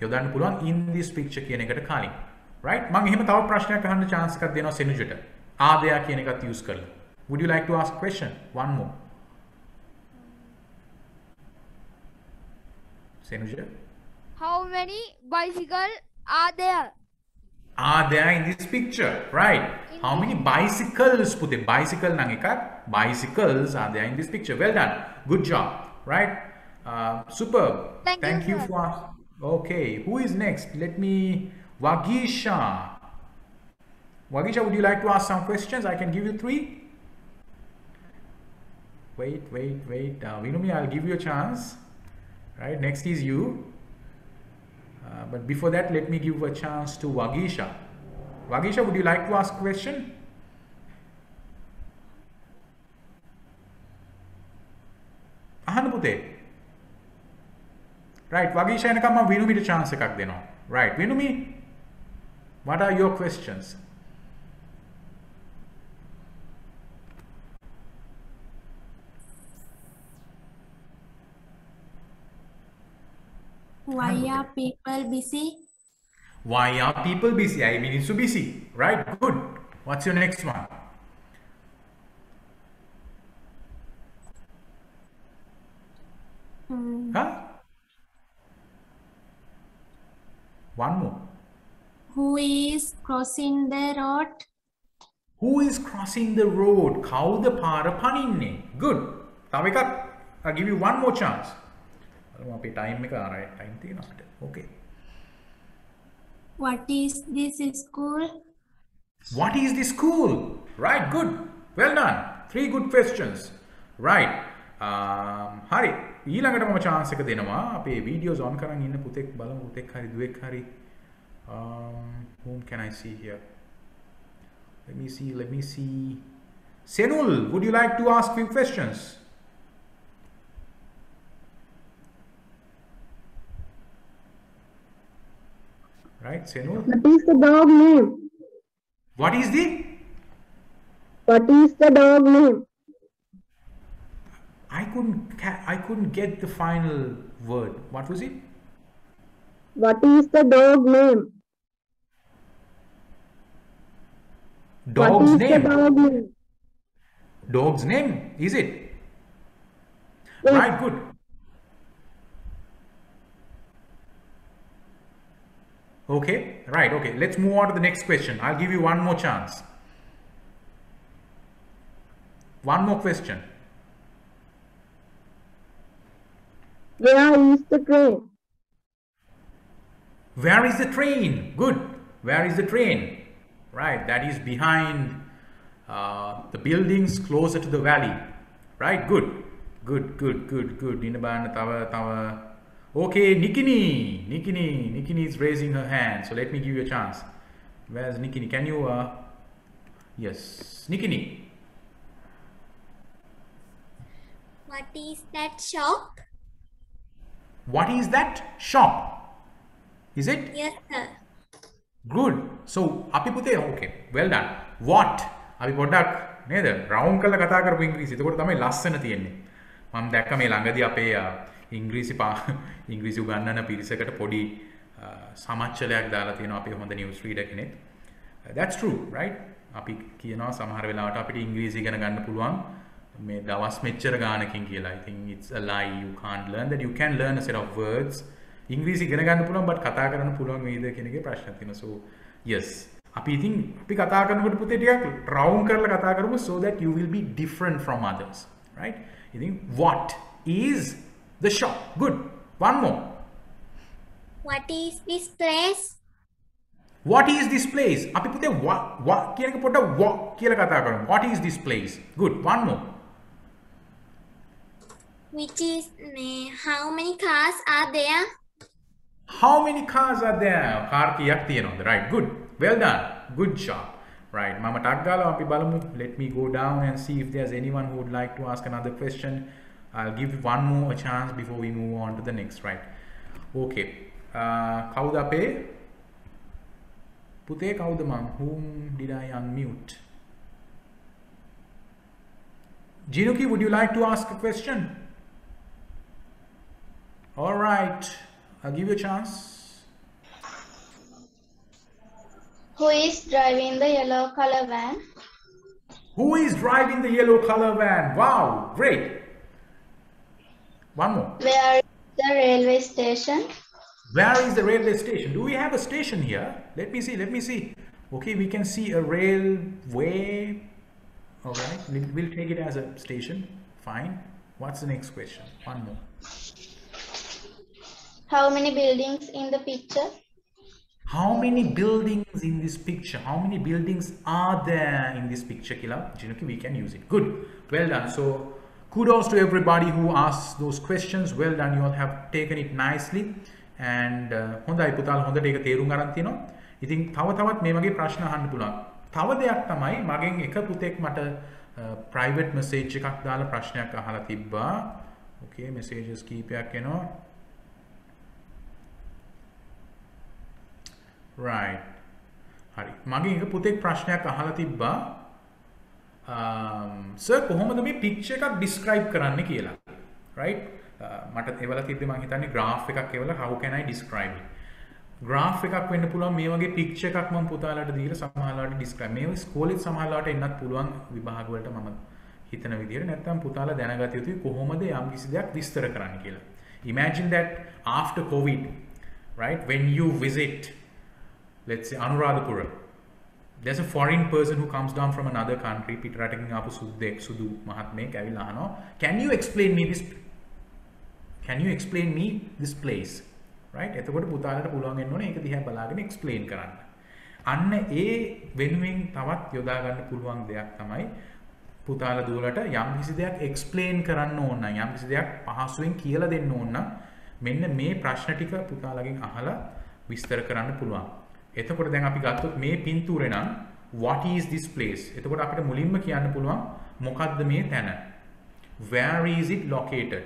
යොදන්න පුළුවන් in this picture කියන එකට කලින්. Right? මම එහෙම තව ප්‍රශ්නයක් අහන්න chance එකක් දෙනවා සෙනුජට. are there කියන එකත් use කරලා. Would you like to ask question? One more. Senuja? How many bicycles are there? Are there in this picture? Right. How many bicycles? Put a bicycle nang ekak. Bicycles are there in this picture. Well done. Good job. Right. Superb. Thank you, sir. for. Okay. Who is next? Let me. Wagisha. Wagisha, would you like to ask some questions? I can give you 3. Wait. Vinumi, I'll give you a chance. Right. Next is you. But before that, let me give a chance to Wagisha. Wagisha, would you like to ask a question? Ahana puthe. Right, Wagisha enakam ma Vinumi the chance ekak denawa. Right, Vinumi, what are your questions? Why are people busy? Why are people busy? I mean, it's so busy. Right, good. What's your next one? Huh? One more. Who is crossing the road? Who is crossing the road? Kawuda para paninne? Good. තව එකක්. I'll give you one more chance. අපේ time එක ආරයි time තියෙනවා අපිට. Okay. What is this school? What is the school? Right, good. Well done. 3 good questions. Right. හරි. ඊළඟට මම chance එක දෙනවා. අපේ videos on කරන් ඉන්න පුතෙක් බලමු පුතෙක් හරි දුවෙක් හරි. Whom can I see here? Let me see. Senul, would you like to ask few questions? Right, Senul? What is the dog name? What is the? What is the dog name? I couldn't get the final word. What was it? What is the dog name? Dog's what is name. the dog name? Dog's name, is it? Yes. Right, good. Okay, right, okay. Let's move on to the next question. I'll give you one more chance. One more question. Where is the train? Where is the train? Good. Where is the train? right? That is behind the buildings closer to the valley, right? Good. Dina bana tawa. Okay, Nikini is raising her hand, so let me give you a chance. Where's Nikini? Can you yes, Nikini. What is that shop? What is that shop? Is it? Yes, sir. Good. So, අපි පුතේ okay. Well done. What? අපි පොඩ්ඩක් නේද? Round කරලා කතා කරපු ඉංග්‍රීසි. එතකොට තමයි ලස්සන තියෙන්නේ. මම දැක්ක මේ ළඟදී අපේ ඉංග්‍රීසි උගන්වන පිරිසකට පොඩි සමච්චලයක් දාලා තියෙනවා අපේ හොඳ නිවුස් රීඩර් කෙනෙක්. That's true, right? අපි කියනවා සමහර වෙලාවට අපිට ඉංග්‍රීසි ඉගෙන ගන්න පුළුවන් මේ දවස් මෙච්චර ගානකින් කියලා. I think it's a lie. You can't learn that. You can learn a set of words. ඉංග්‍රීසි ඉගෙන ගන්න පුළුවන් but කතා කරන්න පුළුවන් වේද කියන එකේ ප්‍රශ්නයක් තියෙනවා. So yes. අපි ඉතින් අපි කතා කරනකොට පුතේ ටිකක් රවුන්ඩ් කරලා කතා කරමු so that you will be different from others, right? ඉතින් what is the shop? Good. One more. What is this place? What is this place? අපි පුතේ what කියන එක පොඩ්ඩක් what කියලා කතා කරමු. What is this place? Good. One more. Which is how many cars are there? How many cars are there? Car කියක් තියෙනවද? Right. Good. Well done. Good job. Right. මම ටක් ගාලා අපි බලමු. Let me go down and see if there's anyone who would like to ask another question. I'll give one more a chance before we move on to the next, right? Okay. කවුද අපේ? පුතේ කවුද මම? Whom did I unmute? Jinuki, would you like to ask a question? All right. I'll give you a chance. Who is driving the yellow color van? Who is driving the yellow color van? Wow, great. One more. Where is the railway station? Where is the railway station? Do we have a station here? Let me see. Okay, we can see a railway. All right, we'll take it as a station. Fine. What's the next question? One more. How many buildings in the picture? How many buildings in this picture? How many buildings are there in this picture, Kila? Jinuki, we can use it. Good. Well done. So, kudos to everybody who asked those questions. Well done. You all have taken it nicely. And හොඳයි පුතාලා හොඳට ඒක තේරුම් ගන්න තියෙනවා. ඉතින් තවත් මේ වගේ ප්‍රශ්න අහන්න පුළුවන්. තව දෙයක් තමයි මගෙන් එක පුතෙක් මට private message එකක් දාලා ප්‍රශ්නයක් අහලා තිබ්බා. Okay, messages කීපයක් එනවා. Right. හරි. මගෙන් එක පුතෙක් ප්‍රශ්නයක් අහලා තිබ්බා. සර් කොහොමද මේ picture එකක් describe කරන්න කියලා. Right? මට එවලා තිබ්බේ මම හිතන්නේ graph එකක් එවලා how can I describe it. graph එකක් වෙන්න පුළුවන් මේ වගේ picture එකක් මම පුතාලාට දීලා සමහරවිට describe. මේ ස්කෝලෙත් සමහරවිට එන්නත් පුළුවන් විභාග වලට මම හිතන විදිහට නැත්නම් පුතාලා දැනගත යුතුයි කොහොමද යම් කිසි දෙයක් විස්තර කරන්න කියලා. Imagine that after COVID, right? When you visit, let's say Anuradhapura, there's a foreign person who comes down from another country, පිටරටකින් ආපු සුදු මහත්මයෙක් ඇවිල්ලා අහනවා, can you explain me this place? Right? එතකොට පුතාලට පුළුවන් වෙන්න ඕනේ ඒක දිහා බලාගෙන explain කරන්න. අන්න ඒ වෙනුවෙන් තවත් යොදා ගන්න පුළුවන් දෙයක් තමයි පුතාලා දුවලට යම් කිසි දෙයක් explain කරන්න ඕන නම් යම් කිසි දෙයක් පහසුවෙන් කියලා දෙන්න ඕන නම් මෙන්න මේ ප්‍රශ්න ටික පුතාලගෙන් අහලා විස්තර කරන්න පුළුවන්. එතකොට දැන් අපි ගත්තොත් මේ පින්තූරේ නම් what is this place? එතකොට අපිට මුලින්ම කියන්න පුළුවන් මොකද්ද මේ තැන? Where is it located?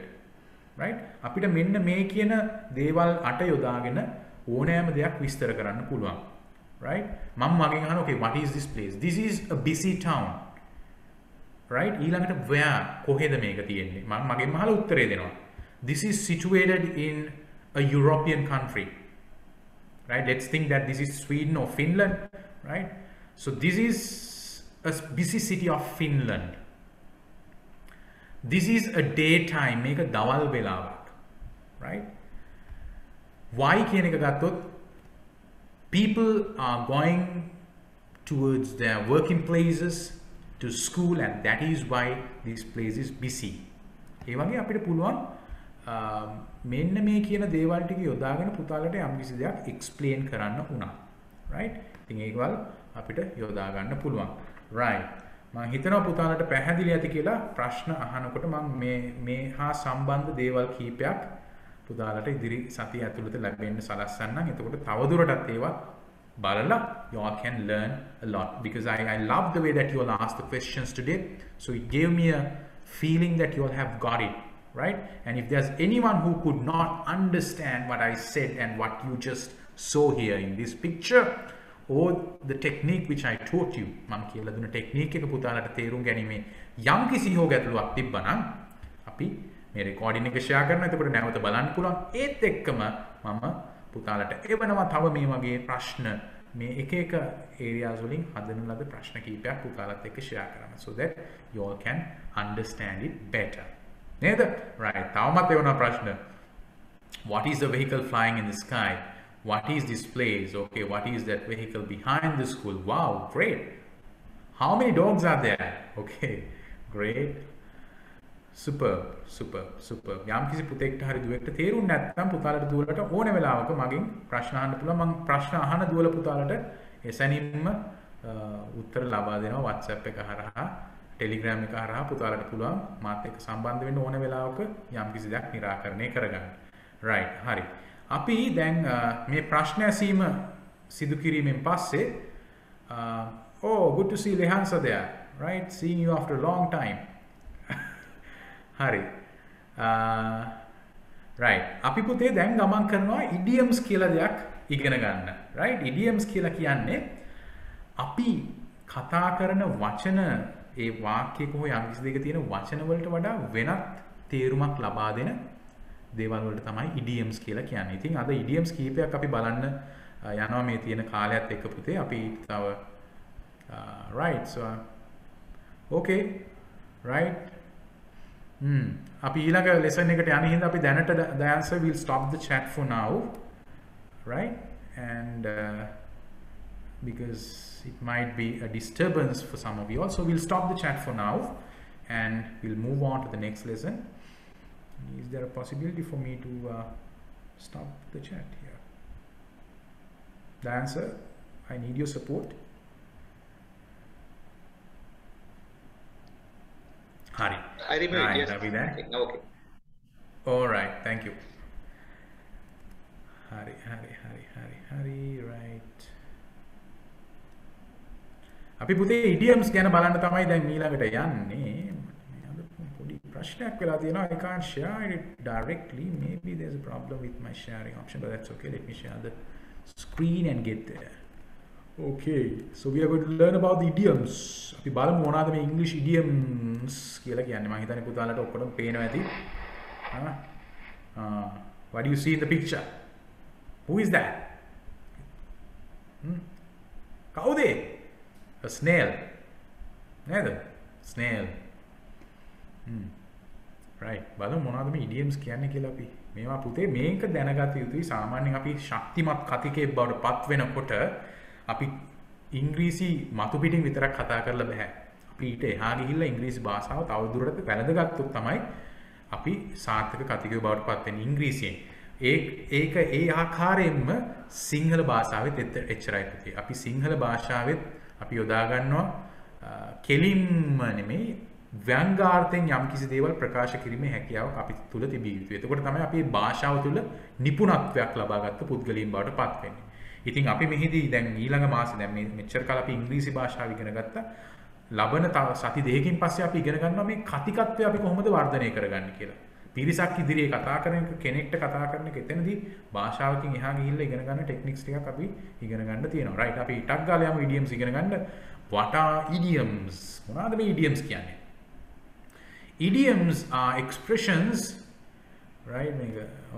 Right? අපිට මෙන්න මේ කියන දේවල් අට යොදාගෙන ඕනෑම දෙයක් විස්තර කරන්න පුළුවන්. Right? මම මගෙන් අහනවා okay what is this place? This is a busy town. Right? ඊළඟට where කොහෙද මේක තියෙන්නේ? මම මගෙන් අහලා උත්තරේ දෙනවා. This is situated in a European country. Right? Let's think that this is Sweden or Finland. Right? So this is a busy city of Finland. This is a daytime, මේක දවල් වෙලාවක්. Right? Why කියන එක ගත්තොත් people are going towards their working places, to school, and that is why this place is busy. ඒ වගේ අපිට පුළුවන් මෙන්න මේ කියන දේවල් ටික යොදාගෙන පුතාලට යම් කිසි දෙයක් explain කරන්න උනා. Right? ඉතින් ඒකවල අපිට යොදා ගන්න පුළුවන්. right. මම හිතනවා පුතාලට පැහැදිලි ඇති කියලා ප්‍රශ්න අහනකොට මම මේ හා සම්බන්ධ දේවල් කීපයක් පුතාලට ඉදිරි සතිය ඇතුළත ලැබෙන්න සලස්සන්නම්. එතකොට තවදුරටත් ඒවා බලලා you all can learn a lot because I love the way that you all asked the questions today. So it gave me a feeling that you all have got it, right? And if there's anyone who could not understand what I said and what you just saw here in this picture or the technique which I taught you, මම කියලා දුන්න technique එක පුතාලට තේරුම් ගැනීමේ යම් කිසි හෝ ගැටලුවක් තිබ්බනම් අපි මේ රෙකෝඩින් එක ෂෙයා කරනවා. එතකොට නැවත බලන්න පුළුවන්. ඒත් එක්කම මම පුතාලට එවනවා තව මේ වගේ ප්‍රශ්න මේ එක එක areas වලින් හදන ලද ප්‍රශ්න කීපයක් පුතාලත් එක්ක ෂෙයා කරන්න so that you all can understand it better. නේද? right. තවමත් එවනවා ප්‍රශ්න. What is the vehicle flying in the sky? What is this place? Okay, what is that vehicle behind the school? Wow, great. How many dogs are there? Okay, great. Superb. යම් කිසි පුතෙක්ට හරි දුවෙක්ට තේරුම් නැත්නම් පුතාලට දුවලට ඕන වෙලාවක මගෙන් ප්‍රශ්න අහන්න පුළුවන්. මම ප්‍රශ්න අහන දුවල පුතාලට එසැනින්ම උත්තර ලබා දෙනවා WhatsApp එක හරහා, Telegram එක හරහා පුතාලට පුළුවන් මාත් එක්ක සම්බන්ධ වෙන්න ඕන වෙලාවක යම් කිසි දෙයක් निराකරණය කරගන්න. right, හරි. අපි දැන් මේ ප්‍රශ්න ඇසීම සිදු කිරීමෙන් පස්සේ oh good to see Lehansa there, right? Seeing you after a long time. හරි. right. අපි පුතේ දැන් ගමන් කරනවා idioms කියලා දෙයක් ඉගෙන ගන්න. right? idioms කියලා කියන්නේ අපි කතා කරන වචන ඒ වාක්‍යයක හෝ යම් කිසි දෙයක තියෙන වචන වලට වඩා වෙනත් තේරුමක් ලබා දෙන දේවල් වලට තමයි idioms කියලා කියන්නේ. ඉතින් අද idioms කීපයක් අපි බලන්න යනවා මේ තියෙන කාලයත් එක්ක පුතේ. අපි තව right. so okay. right. අපි ඊළඟ lesson එකට යන හින්දා අපි දැනට the answer will stop the chat for now, right? And because it might be a disturbance for some of you all, so we'll stop the chat for now and we'll move on to the next lesson. Is there a possibility for me to stop the chat here? The answer, I need your support. Hari. I remember right, yes. Are we there? Okay. All right, thank you. Hari, right. අපි පුතේ idioms ගැන බලන්න තමයි දැන් ඊළඟට යන්නේ. පොඩි ප්‍රශ්නයක් වෙලා තියෙනවා. I can't share it directly. Maybe there's a problem with my sharing option, but that's okay. Let me share the screen and get there. Okay, so we are going to learn about the idioms. අපි බලමු මොනවාද මේ English idioms කියලා කියන්නේ. මම හිතන්නේ පුතාලට ඔක්කොම පේනවා ඇති. What do you see in the picture? Who is that? කවුද? A snail. නේද? Snail. right. බලමු මොනවද මේ idioms කියන්නේ කියලා අපි. මේවා පුතේ මේක දැනගත යුතුයි. සාමාන්‍යයෙන් අපි ශක්තිමත් කතිකයෙක් බවට පත් වෙනකොට අපි ඉංග්‍රීසි මතු පිටින් විතරක් කතා කරලා බෑ. අපි ඊට එහා ගිහිල්ලා ඉංග්‍රීසි භාෂාව තවදුරටත් වැළඳගත්තොත් තමයි අපි සාර්ථක කතිකයෙක් බවට පත් වෙන්නේ ඉංග්‍රීසියෙන්. ඒක ඒ ආකාරයෙන්ම සිංහල භාෂාවෙත් එච්චරයි පුතේ. අපි සිංහල භාෂාවෙත් අපි යොදා ගන්නවා කෙලින්ම නෙමෙයි ව්‍යංගාර්ථයෙන් යම්කිසි දේවල් ප්‍රකාශ කිරීමේ හැකියාවක් අපි තුල තිබිය යුතුයි. එතකොට තමයි අපි මේ භාෂාව තුල නිපුණත්වයක් ලබාගත්ත පුද්ගලයන් බවට පත් වෙන්නේ. ඉතින් අපි මෙහිදී දැන් ඊළඟ මාසේ දැන් මේ මෙච්චර කාල අපි ඉංග්‍රීසි භාෂාව ඉගෙන ගත්තා. ලබන තව සති දෙකකින් පස්සේ අපි ඉගෙන ගන්නවා මේ කතිකත්වය අපි කොහොමද වර්ධනය කරගන්නේ කියලා. පිරිසක් ඉදිරියේ කතා කරන එක කෙනෙක්ට කතා කරන එක එතනදී භාෂාවකින් එහා ගිහිල්ලා ඉගෙන ගන්න ටෙක්නික්ස් ටිකක් අපි ඉගෙන ගන්න තියෙනවා. right. අපි ටක් ගාලා යමු idioms ඉගෙන ගන්න. what are idioms? මොනවාද මේ idioms කියන්නේ? Idioms are expressions, right?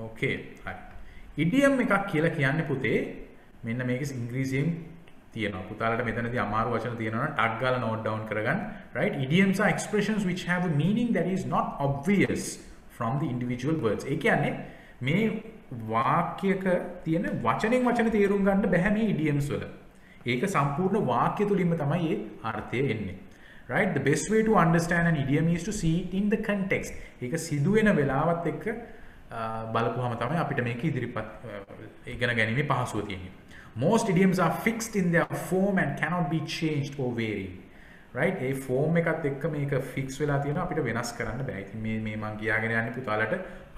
Okay. right. Idiom එකක් කියලා කියන්නේ පුතේ මෙන්න මේක ඉංග්‍රීසියෙන් තියෙනවා. පුතාලට මෙතනදී අමාරු වචන තියෙනවා නම් ටක් ගාලා note down කරගන්න. right? Idioms are expressions which have a meaning that is not obvious from the individual words. ඒ කියන්නේ මේ වාක්‍යයක තියෙන වචනෙන් වචන තේරුම් ගන්න බෑ මේ idioms වල. ඒක සම්පූර්ණ වාක්‍ය තුලින්ම තමයි ඒ අර්ථය එන්නේ. right? The best way to understand an idiom is to see it in the context. ඒක සිදු වෙන වෙලාවත් එක්ක බලපුවාම තමයි අපිට මේක ඉදිරිපත් ඉගෙන ගැනීමේ පහසුව තියෙන්නේ. Most idioms are fixed in their form and cannot be changed or varied. Right? A form එකත් එක්ක මේක fix වෙලා තියෙනවා අපිට වෙනස් කරන්න බෑ. ඉතින් මේ මම කියාගෙන යන්නේ පුතාලට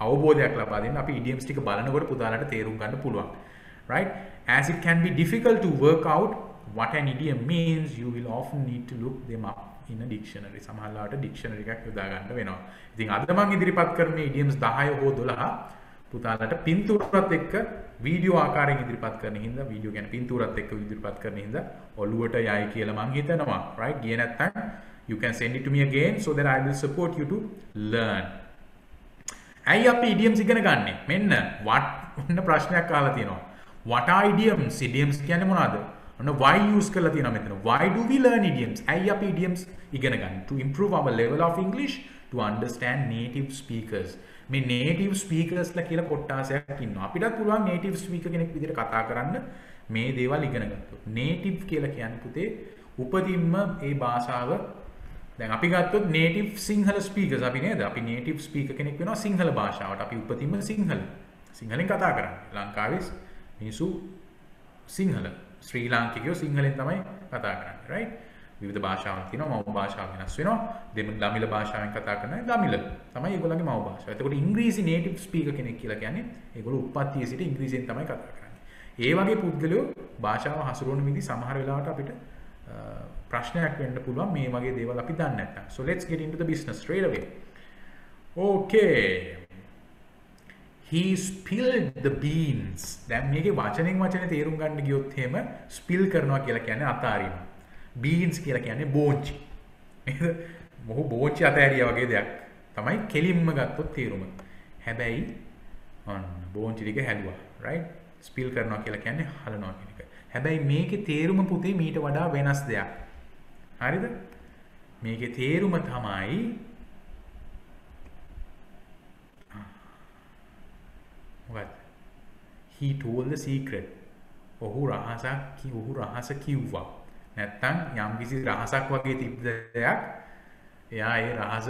අවබෝධයක් ලබා දෙන්න. අපි idioms ටික බලනකොට පුතාලට තේරුම් ගන්න පුළුවන්. Right? As it can be difficult to work out what an idiom means, you will often need to look them up in a dictionary. සමහරවිට dictionary එකක් යොදා ගන්න වෙනවා. ඉතින් අද මම ඉදිරිපත් කරන idioms 10 හෝ 12 පුතාලට පින්තූරත් එක්ක වීඩියෝ ආකාරයෙන් ඉදිරිපත් කරන හින්දා වීඩියෝ කියන්නේ පින්තූරත් එක්ක ඉදිරිපත් කරන හින්දා ඔළුවට යයි කියලා මං හිතනවා. right? ගියේ නැත්නම් you can send it to me again so that I will support you to learn. ඇයි අපි idioms ඉගෙන ගන්නෙ? මෙන්න ඔන්න ප්‍රශ්නයක් අහලා තියෙනවා. What are idioms? Idioms කියන්නේ මොනවද? ඔන්න why use කරලා තියෙනවා මෙතන. Why do we learn idioms? ඇයි අපි idioms ඉගෙන ගන්නේ? To improve our level of English, to understand native speakers. මේ native speakers ලා කියලා කොට්ටාසයක් ඉන්නවා. අපිටත් පුළුවන් native speaker කෙනෙක් විදිහට කතා කරන්න මේ දේවල් ඉගෙන ගත්තොත්. native කියලා කියන්නේ පුතේ උපතින්ම ඒ භාෂාව දැන් අපි ගත්තොත් native සිංහල speakers අපි නේද? අපි native speaker කෙනෙක් වෙනවා සිංහල භාෂාවට. අපි උපතින්ම සිංහලෙන් කතා කරන්නේ. ලංකාවේ මිනිස්සු සිංහල ශ්‍රී ලාංකිකයෝ සිංහලෙන් තමයි කතා කරන්නේ. right? විවිධ භාෂාවන් තියෙනවා. මව් භාෂාව වෙනස් වෙනවා. දමිළ භාෂාවෙන් කතා කරන අය දමිළ තමයි ඒගොල්ලන්ගේ මව් භාෂාව. එතකොට ඉංග්‍රීසි native speaker කෙනෙක් කියලා කියන්නේ ඒගොල්ලෝ උප්පත්තියේ සිට ඉංග්‍රීසියෙන් තමයි කතා කරන්නේ. ඒ වගේ පුද්ගලයෝ භාෂාව හසුරුවන විදි සමහර වෙලාවට අපිට ප්‍රශ්නයක් වෙන්න පුළුවන් මේ වගේ දේවල් අපි දන්නේ නැත්නම්. So let's get into the business straight away. Okay. He spilled the beans. දැන් මේකේ වචනෙන් තේරුම් ගන්න ගියොත් එහෙම spill කරනවා කියලා කියන්නේ අතාරිනවා. beans කියලා කියන්නේ බෝංචි. නේද? මොහු බෝංචි අතෑරියා වගේ දෙයක්. තමයි කෙලින්ම ගත්තොත් තේරුම. හැබැයි ඔන්න බෝංචි ටික හැලුවා. right? spill කරනවා කියලා කියන්නේ හලනවා කියන එක. හැබැයි මේකේ තේරුම පුතේ මීට වඩා වෙනස් දෙයක්. හරිද? මේකේ තේරුම තමයි මොකක්ද? He told the secret. ඔහු රහස කිව්වා. නැත්තම් යම්කිසි රහසක් වගේ තිබ්බ දෙයක් එයා ඒ රහස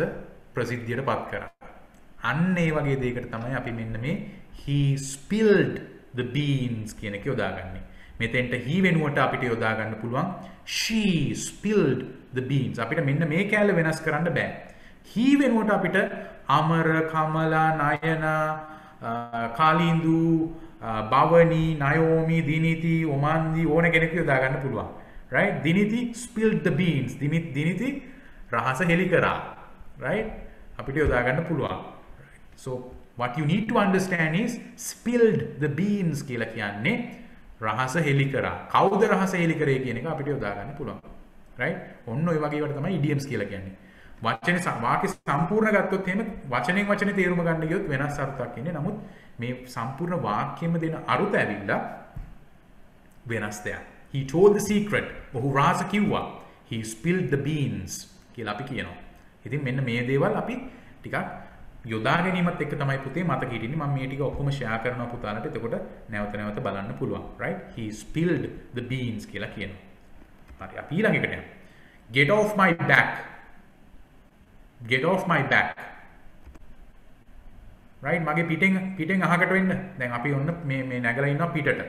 ප්‍රසිද්ධියට පත් කරා. අන්න ඒ වගේ දෙයකට තමයි අපි මෙන්න මේ he spilled the beans කියන එක යොදාගන්නේ. මෙතෙන්ට he වෙනුවට අපිට යොදා ගන්න පුළුවන් she spilled the beans. අපිට මෙන්න මේ කැලේ වෙනස් කරන්න බෑ. he වෙනුවට අපිට අමර, කමලා, නයනා, කාලින්දු, බවනි, නයෝමි, දිනිති, ඔමන්දි ඕන කෙනෙක් යොදා ගන්න පුළුවන්. right? Diniti spilled the beans. Diniti රහස හෙලි කරා. right? අපිට යොදා ගන්න පුළුවන්. So what you need to understand is spilled the beans කියලා කියන්නේ රහස හෙලි කරා. කවුද රහස හෙලි කරේ කියන එක අපිට යොදා ගන්න පුළුවන්. right? ඔන්න ඔය වගේ වට තමයි idioms කියලා කියන්නේ. වචනේ වාක්‍ය සම්පූර්ණ ගත්තොත් එහෙම වචනෙන් තේරුම ගන්න ගියොත් වෙනස් අර්ථයක් ඉන්නේ. නමුත් මේ සම්පූර්ණ වාක්‍යෙම දෙන අරුත ඇවිල්ලා වෙනස් දෙයක්. He told the secret. ඔහු රහස කිව්වා. He spilled the beans කියලා අපි කියනවා. ඉතින් මෙන්න මේ දේවල් අපි ටිකක් යොදා ගැනීමත් එක්ක තමයි පුතේ මතක හිටින්නේ. මම මේ ටික ඔක්කොම ෂෙයා කරනවා පුතාලට. එතකොට නැවත බලන්න පුළුවන්. right? He spilled the beans කියලා කියනවා. හරි. අපි ඊළඟ එකට යමු. Get off my back. Get off my back. right? මගේ පිටෙන් අහකට වෙන්න. දැන් අපි ඔන්න මේ නැගලා ඉන්නවා පිටට.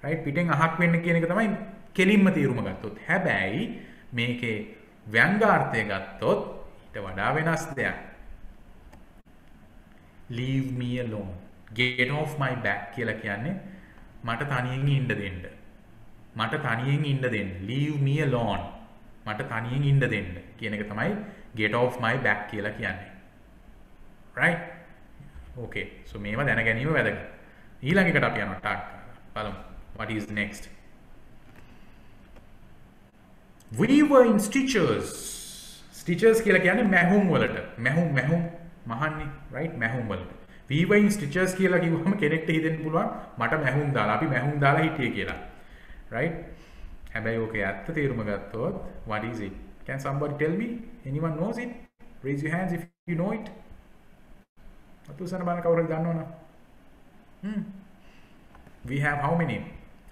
right? පිටෙන් අහක් වෙන්න කියන එක තමයි කෙලින්ම තීරුම ගත්තොත්. හැබැයි මේකේ ව්‍යංගාර්ථය ගත්තොත් ඊට වඩා වෙනස් දෙයක්. Leave me alone. Get off my back කියලා කියන්නේ මට තනියෙන් ඉන්න දෙන්න. මට තනියෙන් ඉන්න දෙන්න. Leave me alone. මට තනියෙන් ඉන්න දෙන්න කියන එක තමයි get off my back කියලා කියන්නේ. right? okay. so මේවා දැන ගැනීම වැදගත්. ඊළඟ එකට අපි යනවා ටක් බලමු. what is next? We were in stitches. Stitches කියලා කියන්නේ මැහුම් වලට. මැහුම් මහන්නේ. right? මැහුම් වලට. We were in stitches කියලා කිව්වම කෙනෙක්ට හිතෙන්න පුළුවන් මට මැහුම් දාලා අපි මැහුම් දාලා හිටියේ කියලා. right? හැබැයි ඕකේ ඇත්ත තේරුම ගත්තොත් what is it? Can somebody tell me? Anyone knows it? Raise your hands if you know it. අතුසන බලන්න කවුරු හරි දන්නවනම්. We have how many?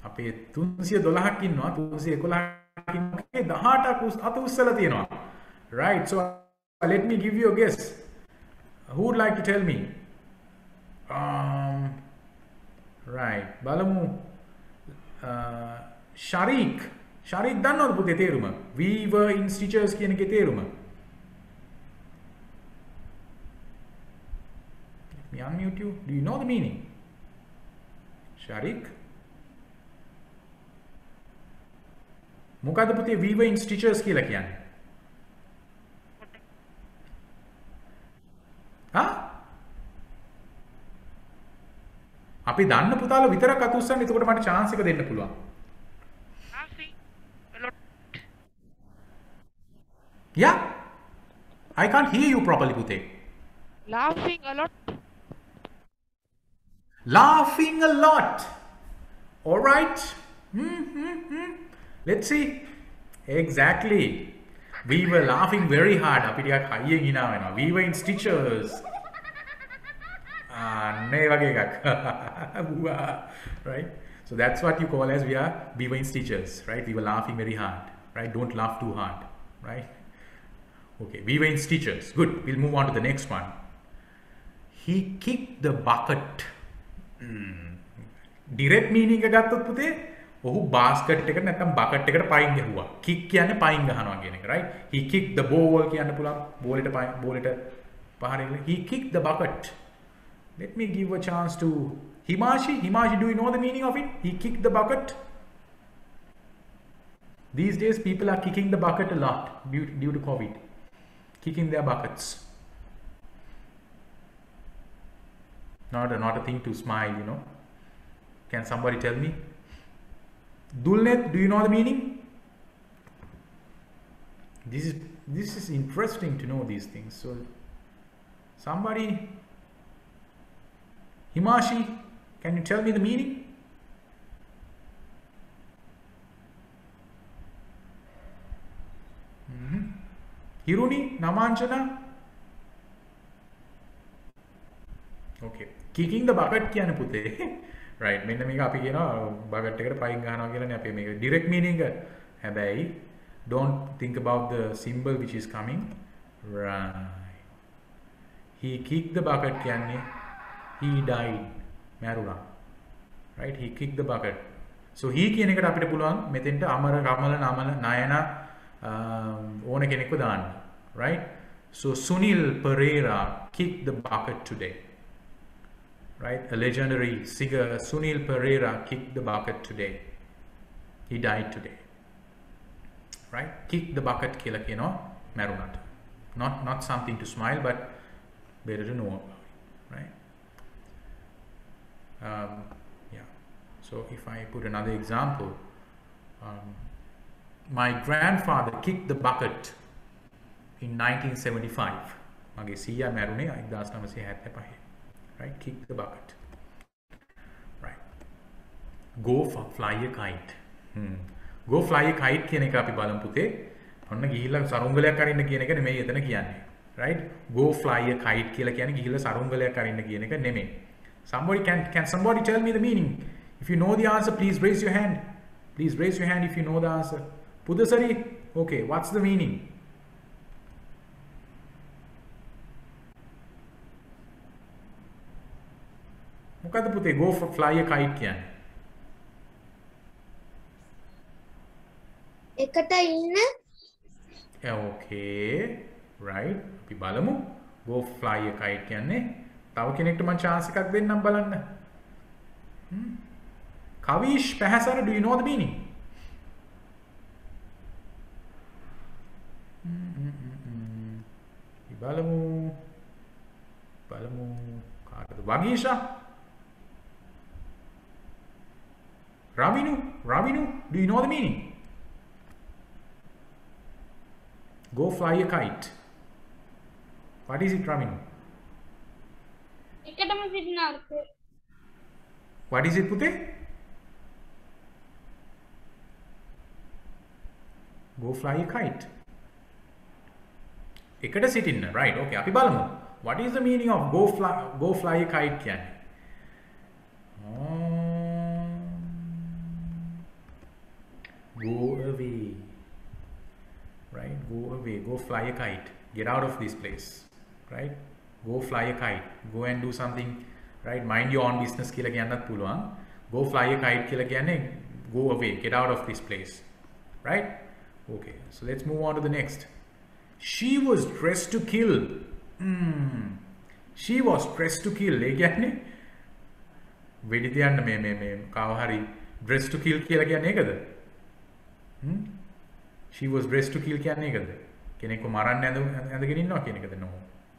අපේ 312ක් ඉන්නවා. 311ක් ඉන්නවා. 18ක් අත උස්සලා තියෙනවා. right? so let me give you a guess. Who would like to tell me? right. බලමු. ශරීක් දන්නවද පුතේ තේරුම? We were in stitches කියන එකේ තේරුම. Let me unmute you. Do you know the meaning? ශරීක් මොකද්ද පුතේ we were in stitches කියලා කියන්නේ? අපි දන්න පුතාලා විතරක් අත උස්සන්න. එතකොට මට chance එක දෙන්න පුළුවන්. Yeah, I can't hear you properly, Pute. Laughing a lot. Laughing a lot. All right. Let's see. Exactly. We were laughing very hard. We were in stitches. Right? So that's what you call as we were in stitches, right? We were laughing very hard, right? Don't laugh too hard, right? Okay, we were in stitches. Good. We'll move on to the next one. He kicked the bucket. Direct meaning එක ගත්තොත් පුතේ ඔහු basket එකට නැත්නම් bucket එකට පයින් ගහුවා. kick කියන්නේ පයින් ගහනවා කියන එක, right? He kicked the ball කියන්න පුළුවන්. බෝලෙට පහරින්න. He kicked the bucket. Let me give a chance to Himashi. Himashi, do you know the meaning of it? He kicked the bucket. These days people are kicking the bucket a lot due to COVID. Kicking their buckets. Not a thing to smile, you know. Can somebody tell me? Dulnet, do you know the meaning? This is interesting to know these things. So somebody, Himashi, can you tell me the meaning? Hiruni, Namanjana? Okay. Kicking the bucket කියන්නේ පුතේ. Right. මෙන්න මේක අපි කියනවා bucket එකට පයින් ගහනවා කියලානේ අපි මේක direct meaning එක. හැබැයි don't think about the symbol which is coming. Right. He kicked the bucket කියන්නේ he died. මැරුණා. Right. He kicked the bucket. So he කියන එකට අපිට පුළුවන් මෙතෙන්ට අමර රමල නමල නයන ඕන කෙනෙක්ව දාන්න. Right. So Sunil Pereira kicked the bucket today. Right, a legendary singer Sunil Pereira kicked the bucket today. He died today. Right, kick the bucket kila kino marunat. Not something to smile, but better to know about it, right? Yeah. So if I put another example, my grandfather kicked the bucket in 1975. Mage siya marune 1975. Right, kick the bucket. Right. Go fly a kite. Go fly a kite කියන එක අපි බලමු පුතේ. ඔන්න ගිහිල්ලා සරුංගලයක් අරින්න කියන එක නෙමෙයි එතන කියන්නේ. Right? Go fly a kite කියලා කියන්නේ ගිහිල්ලා සරුංගලයක් අරින්න කියන එක නෙමෙයි. Somebody can somebody tell me the meaning? If you know the answer, please raise your hand. Please raise your hand if you know the answer. Pudasari, okay, what's the meaning? මොකද්ද පුතේ go fly a kite කියන්නේ? එකට ඉන්න. Okay, right. අපි බලමු. Go fly a kite කියන්නේ තව කෙනෙක්ට මම chance එකක් දෙන්නම් බලන්න. Kavish Pahasara, do you know the meaning? බලමු කාටද? වගීෂා? Ravinu, do you know the meaning? Go fly a kite. What is it, Ravinu? එකටම සිටින අර්ථය. What is it, Pute? Go fly a kite. එකට සිටින්න, right? Okay, අපි බලමු. What is the meaning of go fly a kite කියන්නේ? Go away, right? Go away, go fly a kite, get out of this place, right? Go fly a kite, go and do something, right? Mind your own business කියලා කියන්නත් පුළුවන්. Go fly a kite කියලා කියන්නේ go away, get out of this place, right? Okay, so let's move on to the next. She was dressed to kill. She was dressed to kill. ඒ කියන්නේ වෙඩි තියන්න මේ කාව හරි dressed to kill කියලා කියන්නේ ඒකද? She was dressed to kill කියන්නේ ඒකද? කෙනෙක්ව මරන්න ඇඳගෙන ඉන්නවා කියන එකද? No,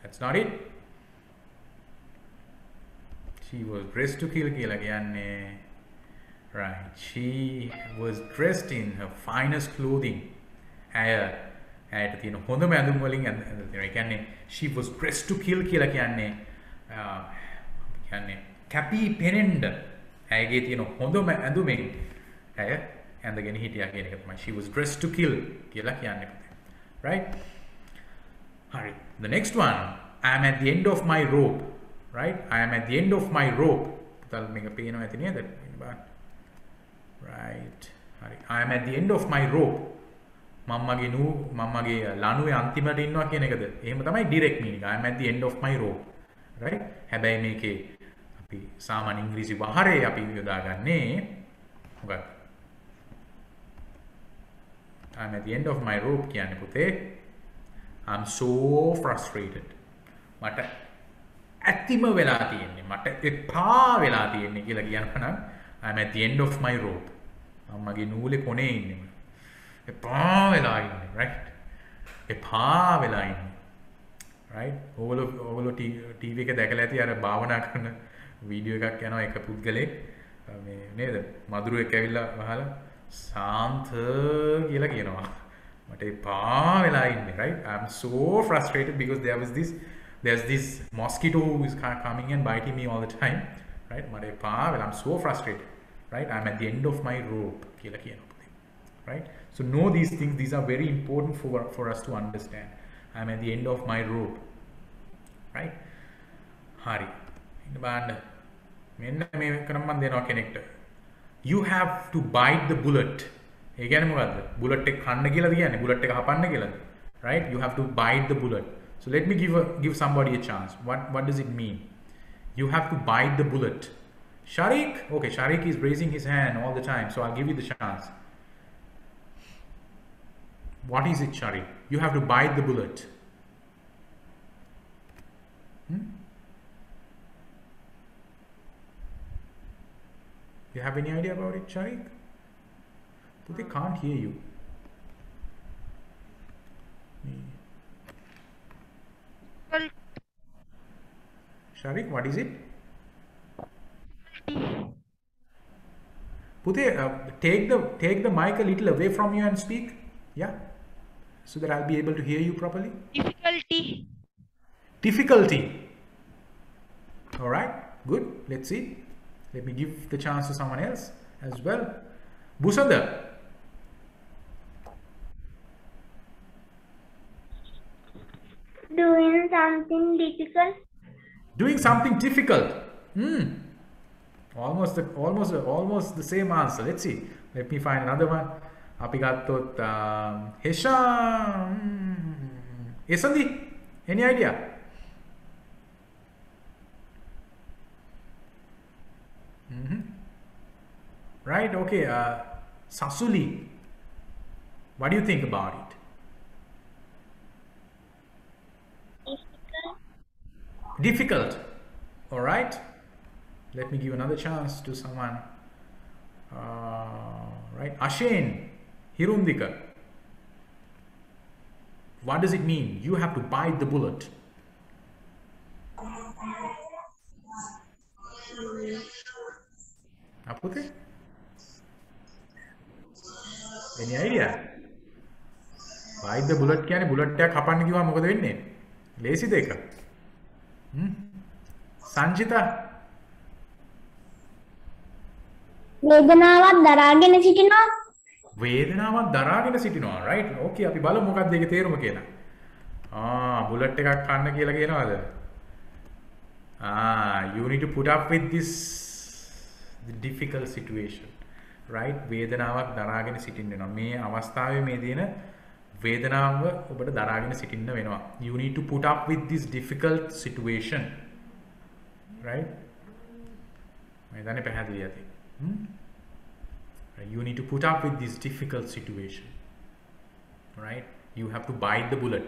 that's not it. She was dressed to kill කියලා කියන්නේ right. She was dressed in her finest clothing. ඇයට තියෙන හොඳම ඇඳුම් වලින් ඇඳලා තියෙනවා. ඒ කියන්නේ she was dressed to kill කියලා කියන්නේ කැපී පෙනෙන්න ඇයගේ තියෙන හොඳම ඇඳුමෙන් ඇය ඇඳගෙන හිටියා කියන එක තමයි she was dressed to kill කියලා කියන්නේ. Right? Hari. The next one, I am at the end of my rope. Right? I am at the end of my rope. පුතල් මේක පේනවා ඇති නේද? Right. Hari. I am at the end of my rope. මම්මගේ ලණුවේ අන්තිමට ඉන්නවා කියන එකද? එහෙම තමයි direct meaning. I am at the end of my rope. Right? හැබැයි මේකේ අපි සාමාන්‍ය ඉංග්‍රීසි වහරේ අපි යොදාගන්නේ මොකක්ද? I am at the end of my rope කියන්නේ පුතේ I'm so frustrated. මට ඇතිම වෙලා තියෙන්නේ. මට එපා වෙලා තියෙන්නේ කියලා කියනවා නම් I am at the end of my rope. මම්මගේ නූලේ කොනේ ඉන්නේ. එපා වෙලා ඉන්නේ, right? එපා වෙලා ඉන්නේ. Right? ඕගොල්ලෝ TV එක දැකලා ඇති අර භාවනා කරන වීඩියෝ එකක් යනවා එක පුද්ගලෙක් මේ නේද? මදුරුවෙක් ඇවිල්ලා වහලා සාන්ත කියලා කියනවා. මට එපා වෙලා ඉන්නේ, right? I'm so frustrated because there's this mosquito who is coming and biting me all the time, right? මට එපා වෙලා I'm so frustrated, right? I'm at the end of my rope කියලා කියනවා. Right? So know these things. These are very important for us to understand. I'm at the end of my rope. Right? Hari. You have to bite the bullet. Bullet right? You have to bite the bullet. So let me give somebody a chance. What does it mean? You have to bite the bullet. Sharik? Okay, Sharik is raising his hand all the time. So I'll give you the chance. What is it, Shari? You have to bite the bullet. You have any idea about it, Shari? But they can't hear you. Sharik, what is it? Pute, take the mic a little away from you and speak. Yeah. So that I'll be able to hear you properly. Difficulty. All right. Good. Let's see. Let me give the chance to someone else as well. Busanda. Doing something difficult. Doing something difficult. Almost the same answer. Let's see. Let me find another one. අපි ගත්තොත් හෙෂාම් එසන්දි any idea? Right, okay. Sasuli, what do you think about it? Difficult. All right, let me give another chance to someone. Right, Ashen Hirundika. What does it mean? You have to bite the bullet. Apute? Any idea? Bite the bullet කියන්නේ bullet එකක් කපන්න කිව්වම මොකද වෙන්නේ? ලේසිද ඒක? සංජිතා වේදනාවක් දරාගෙන සිටිනවා. වේදනාවක් දරාගෙන සිටිනවා, right? Okay, අපි බලමු මොකක්ද ඒකේ තේරුම කියලා. බුලට් එකක් කන්න කියලා කියනවාද? You need to put up with this difficult situation, right? වේදනාවක් දරාගෙන සිටින්න වෙනවා. මේ අවස්ථාවේ මේ දින වේදනාව ඔබට දරාගෙන සිටින්න වෙනවා. You need to put up with this difficult situation, right? මම දන්නේ පැහැදිලි ඇති. you need to put up with this difficult situation, right? You have to bite the bullet.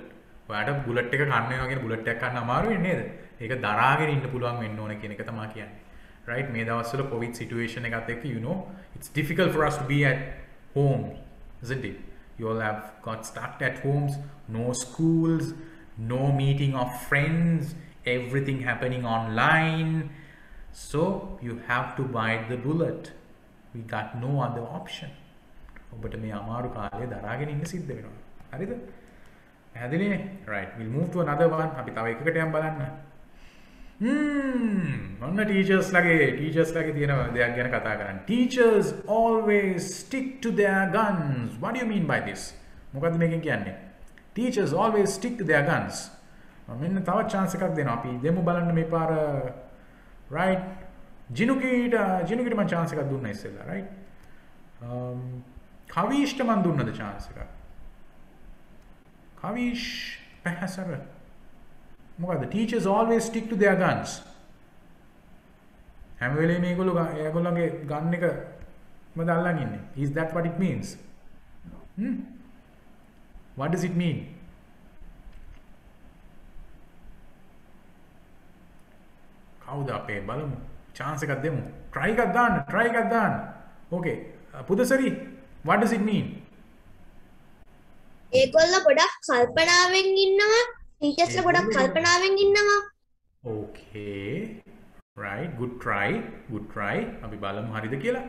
ඔයාට බුලට් එක කන්න වෙනවා කියන බුලට් එකක් කන්න අමාරු වෙන්නේ නේද? ඒක දරාගෙන ඉන්න පුළුවන් වෙන්න ඕන කියන එක තමයි කියන්නේ. Right? මේ දවස්වල COVID situation එකත් එක්ක you know it's difficult for us to be at home, isn't it? You all have got stuck at homes, no schools, no meeting of friends, everything happening online. So you have to bite the bullet. We got no other option. ඔබට මේ අමාරු කාලේ දරාගෙන ඉන්න සිද්ධ වෙනවා. හරිද? පැහැදිලිනේ? Right. We'll move to another one. අපි තව එකකට යමු බලන්න. ඔන්න teachers ලගේ තියෙන දෙයක් ගැන කතා කරන්න. Teachers always stick to their guns. What do you mean by this? මොකද්ද මේකෙන් කියන්නේ? Teachers always stick to their guns. මෙන්න තවත් chance එකක් දෙනවා. අපි දෙමු බලන්න මේ පාර. Right? ජිනුකීට මම chance එකක් දුන්නා ඉස්සෙල්ලා, right? කවිෂ්ට මම දුන්නද chance එකක්? කවිෂ් පැහැසර. මොකද teachers always stick to their guns. හැම වෙලේම ඒගොල්ලන්ගේ ගන් එක මම අල්ලන් ඉන්නේ. Is that what it means? What does it mean? කවුද අපේ බලමු. chance එකක් දෙමු. try එකක් දාන්න. Okay. පුදසරි, what does it mean? ඒගොල්ලෝ ගොඩක් කල්පනාවෙන් ඉන්නවා. ටීචර්ස්ලා ගොඩක් කල්පනාවෙන් ඉන්නවා. Okay. Right. Good try. අපි බලමු හරිද කියලා.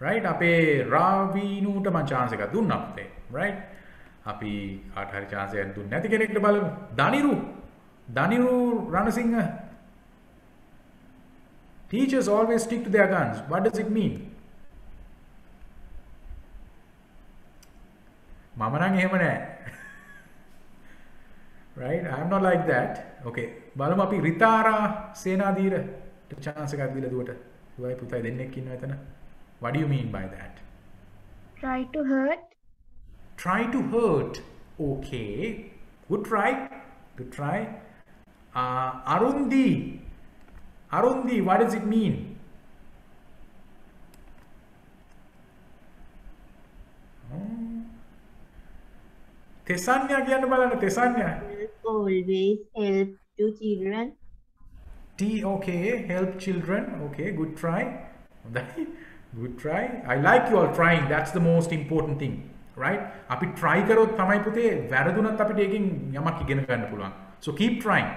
Right. අපේ රාවීනුට මම chance එකක් දුන්නා අපේ. Right. අපි කාට හරි chance එකක් දුන්නේ නැති කෙනෙක්ට බලමු. දනිරු Ranasinghe. Teachers always stick to their guns. What does it mean? මම නම් එහෙම නෑ. Right? I am not like that. Okay. බලමු අපි රිතාරා සේනාධීර chance එකක් දීලා දුවට. දුවයි පුතයි දෙන්නෙක් ඉන්නවා එතන. What do you mean by that? Try to hurt. Okay. Good try. Arundi, what does it mean? Tesanya කියන්න බලන්න. Tesanya. Always help to children. Okay, help children. Okay, good try. I like you all trying. That's the most important thing, right? අපි try කරොත් තමයි පුතේ වැරදුනත් අපිට ඒකෙන් යමක් ඉගෙන ගන්න පුළුවන්. So keep trying.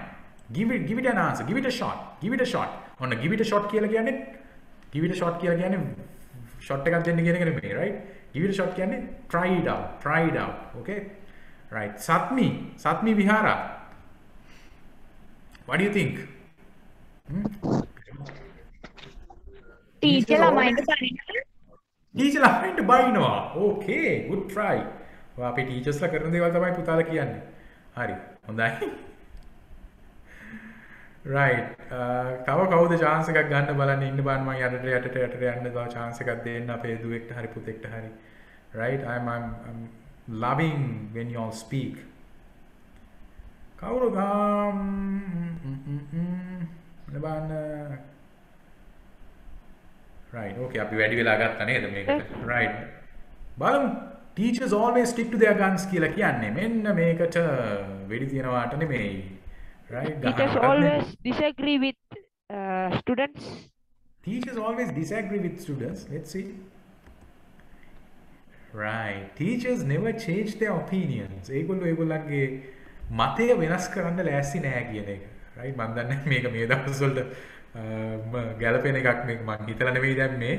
Give it an answer. Give it a shot. ඔන්න give it a shot කියලා කියන්නේ shot එකක් දෙන්න කියන එක නෙමෙයි, right? Give it a shot කියන්නේ try it out. Okay? Right. Satmi Vihara. What do you think? Teacher ළමයින්ට බයිනවා. Okay, good try. අපි ටීචර්ස්ලා කරන දේවල් තමයි පුතාලා කියන්නේ. හරි. හොඳයි. Right. තව කවුද chance එකක් ගන්න බලන්න ඉන්න බලන්න මම යටට යන්න තව chance එකක් දෙන්න අපේ දුවෙක්ට හරි පුතෙක්ට හරි. Right. I'm loving when you all speak. කවුරුද? බලන්න. Right. Okay. අපි වැඩි වෙලා ගත්තා නේද මේකට? Right. බලමු. Teachers always stick to their guns කියලා කියන්නේ මෙන්න මේකට වෙඩි තියනවාට නෙමෙයි. Right? Teachers always disagree with students. Teachers always disagree with students. Let's see. Right. Teachers never change their opinions. ඒගොල්ලන්ගේ මතය වෙනස් කරන්න ලෑස්ති නෑ කියන එක. Right? මම දන්නේ මේක මේ දවස්වල ගැලපෙන එකක් මේක මම හිතලා නෙවෙයි දැම්මේ.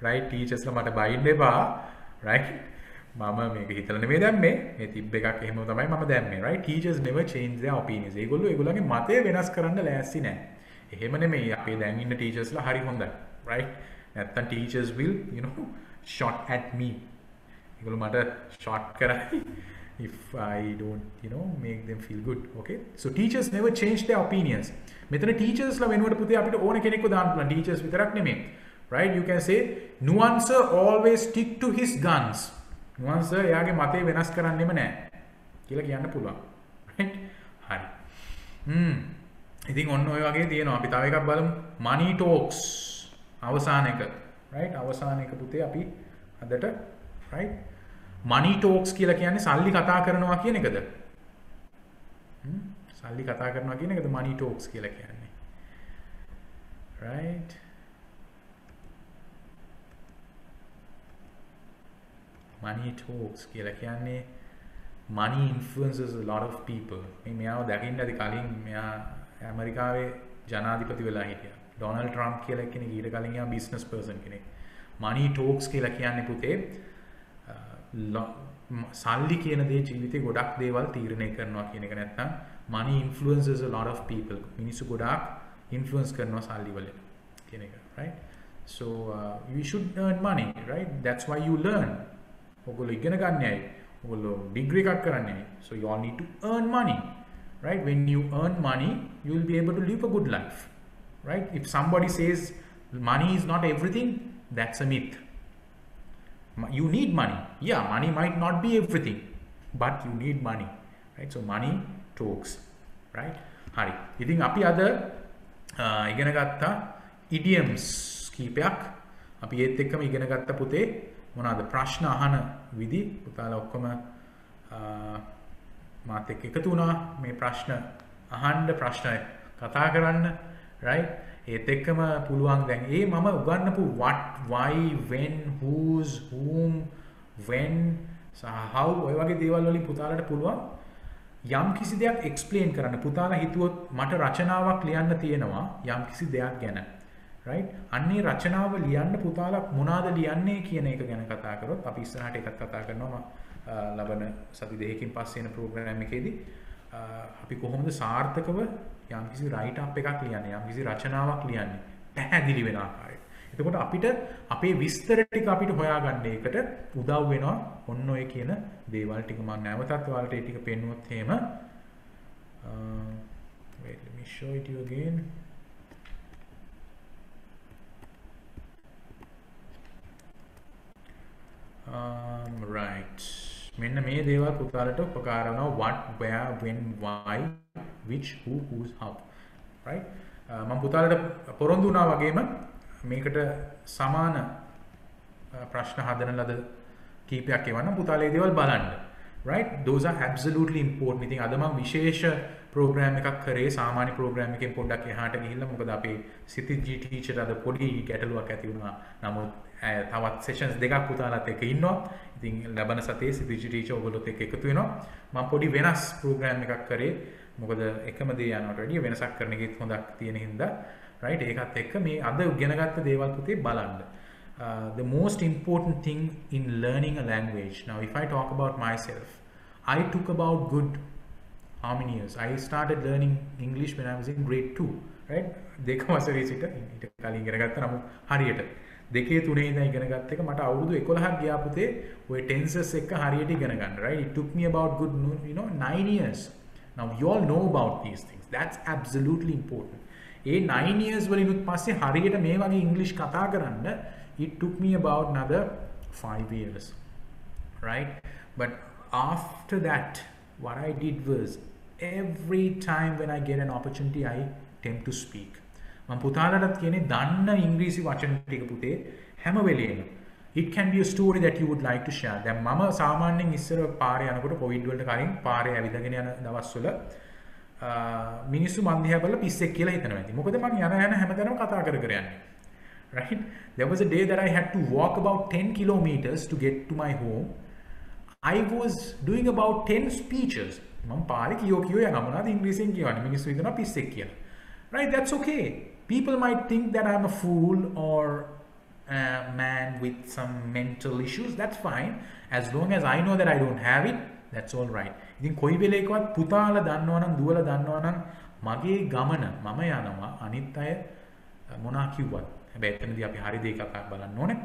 Right? Teachersලා මට බයින්න එපා. Right? මම මේක හිතලා නෙවෙයි දැම්මේ. මේ තිබ්බ එකක් එහෙම තමයි මම දැම්මේ. Right? Teachers never change their opinions. ඒගොල්ලන්ගේ මතය වෙනස් කරන්න ලෑස්ති නෑ. එහෙම නෙමෙයි අපේ දැන් ඉන්න teachersලා හරි හොඳයි. Right? නැත්තම් teachers will, shot at me. ඒගොල්ලෝ මට shot කරයි if I don't, make them feel good. Okay? So teachers never change their opinions. මෙතන teachersලා වෙනුවට පුතේ අපිට ඕන කෙනෙක්ව දාන්න පුළුවන්. Teachers විතරක් නෙමෙයි. Right? You can say Nuancer always stick to his guns. Nuancer එයාගේ මතය වෙනස් කරන්නෙම නෑ කියලා කියන්න පුළුවන්. Right? හරි. ඉතින් ඔන්න ඔය වගේ තියෙනවා. අපි තව එකක් බලමු. Money talks. අවසාන එක. Right? අවසාන එක පුතේ අපි අදට right money talks කියලා කියන්නේ සල්ලි කතා කරනවා කියන එකද සල්ලි කතා කරනවා කියන එකද money talks කියලා කියන්නේ right money talks කියලා කියන්නේ money influences a lot of people මේ මෙයාව දකින්න ඇති කලින් මෙයා ඇමරිකාවේ ජනාධිපති වෙලා හිටියා ඩොනල්ඩ් ට්‍රම්ප් කියලා කෙනෙක් ඊට කලින් යා බිස්නස් පර්සන් කෙනෙක් money talks කියලා කියන්නේ පුතේ සල්ලි කියන දේ ජීවිතේ ගොඩක් දේවල් තීරණය කරනවා කියන එක නැත්නම් money influences a lot of people මිනිස්සු ගොඩක් influence කරනවා සල්ලි වලින් කියන එක right so you should earn money right that's why you learn ඔයගොල්ලෝ ඉගෙන ගන්න ඇයි ඔයගොල්ලෝ ඩිග්‍රී එකක් කරන්න ඇයි so you all need to earn money right when you earn money you will be able to live a good life right if somebody says money is not everything that's a myth you need money yeah money might not be everything but you need money right so money talks right hari ඉතින් අපි අද ඉගෙන ගත්තා idioms කීපයක් අපි ඒත් එක්කම ඉගෙන ගත්ත පුතේ මොනවාද ප්‍රශ්න අහන විදි පුතාලා ඔක්කොම මාත් එක්ක එකතු වුණා මේ ප්‍රශ්න අහන්න ප්‍රශ්න කතා කරන්න right ඒත් එක්කම පුළුවන් දැන් මම උගන්වපු what why when whose whom when how ඔය වගේ දේවල් වලින් පුතාලට පුළුවන් යම් කිසි දෙයක් එක්ස්ප්ලেইন කරන්න පුතාලා හිතුවොත් මට රචනාවක් ලියන්න තියෙනවා යම් කිසි දෙයක් ගැන right අන්නේ රචනාව ලියන්න පුතාලා මොනවාද ලියන්නේ කියන එක ගැන කතා කරොත් අපි ඉස්සරහට එකක් කතා කරනවා ලබන සති දෙකකින් පස්සේ එන ප්‍රෝග්‍රෑම් එකේදී අපි කොහොමද සාර්ථකව යම්කිසි රයිට් අප් එකක් ලියන්නේ යම්කිසි රචනාවක් ලියන්නේ පැහැදිලි වෙන ආකාරයට. එතකොට අපිට අපේ විස්තර ටික අපිට හොයාගන්න එකට උදව් වෙනවා ඔන්න ඔය කියන දේවල් ටික මම නැවතත් ඔයාලට ඒ ටික පෙන්නුවොත් එහෙම wait let me show it you again right මෙන්න මේ දේවල් පුතාලට උපකාර වෙනවා what where when why which who whose how right මම පුතාලට පොරොන්දු වුණා වගේම මේකට සමාන ප්‍රශ්න හදන ලද කීපයක් එවන්න පුතාලා ඒ දේවල් බලන්න right those are absolutely important ඉතින් අද මම විශේෂ ප්‍රෝග්‍රෑම් එකක් කරේ සාමාන්‍ය ප්‍රෝග්‍රෑම් එකෙන් පොඩ්ඩක් එහාට ගිහිල්ලා මොකද අපේ සිතිජී ටීචර් අද පොඩි ගැටලුවක් ඇති වුණා නමුත් තවත් සෙෂන්ස් දෙකක් පුතාලාත් එක්ක ඉන්නවා ඉතින් ලබන සතියේ සිතිජී ටීචර් ඔයගොල්ලොත් එක්ක එකතු වෙනවා මම පොඩි වෙනස් ප්‍රෝග්‍රෑම් එකක් කරේ මොකද එකම දේ යනවට වැඩිය වෙනසක් කරන එකෙත් හොඳක් තියෙන හින්දා right ඒකත් එක්ක මේ අද ඉගෙනගත්ත දේවල් පුතේ බලන්න the most important thing in learning a language now if I talk about myself I took about good how many years I started learning English when I was in grade 2 right දෙක වසරේ සිට ඊට කලින් ඉගෙන ගත්තා නමුත් හරියට දෙකේ තුනේ ඉඳන් ඉගෙන ගත්ත එක මට අවුරුදු 11ක් ගියා පුතේ ඔය tenses එක හරියට ඉගෙන ගන්න right it took me about good 9 years now you all know about these things that's absolutely important A 9 years වලිනුත් පස්සේ හරියට මේ වගේ English කතා කරන්න it took me about another 5 years right but after that what I did was every time when I get an opportunity I tend to speak මම පුතාලටත් කියන්නේ දන්න ඉංග්‍රීසි වචන ටික පුතේ හැම වෙලේම it can be a story that you would like to share දැන් මම සාමාන්‍යයෙන් ඉස්සර පාරේ යනකොට කොවිඩ් වලට කලින් පාරේ ඇවිදගෙන යන දවස්වල මිනිස්සු මන් දිහා බලලා පිස්සෙක් කියලා හිතනවා ඉතින් මොකද මම යන හැමතැනම කතා කර කර යන්නේ right there was a day that I had to walk about 10 kilometers to get to my home I was doing about 10 speeches මම පාරේ කියෝ යනවා මොනවද ඉංග්‍රීසියෙන් කියවන්නේ මිනිස්සු හිතනවා පිස්සෙක් කියලා right that's okay people might think that I'm a fool or a man with some mental issues that's fine as long as I know that I don't have it that's all right ඉතින් කොයි වෙලේකවත් පුතාලා දන්නවා නම් දුවලා දන්නවා නම් මගේ ගමන මම යනවා අනිත් අය මොනා කිව්වත් හැබැයි එතනදී අපි හරි දෙයක් කතා බලන්න ඕනේ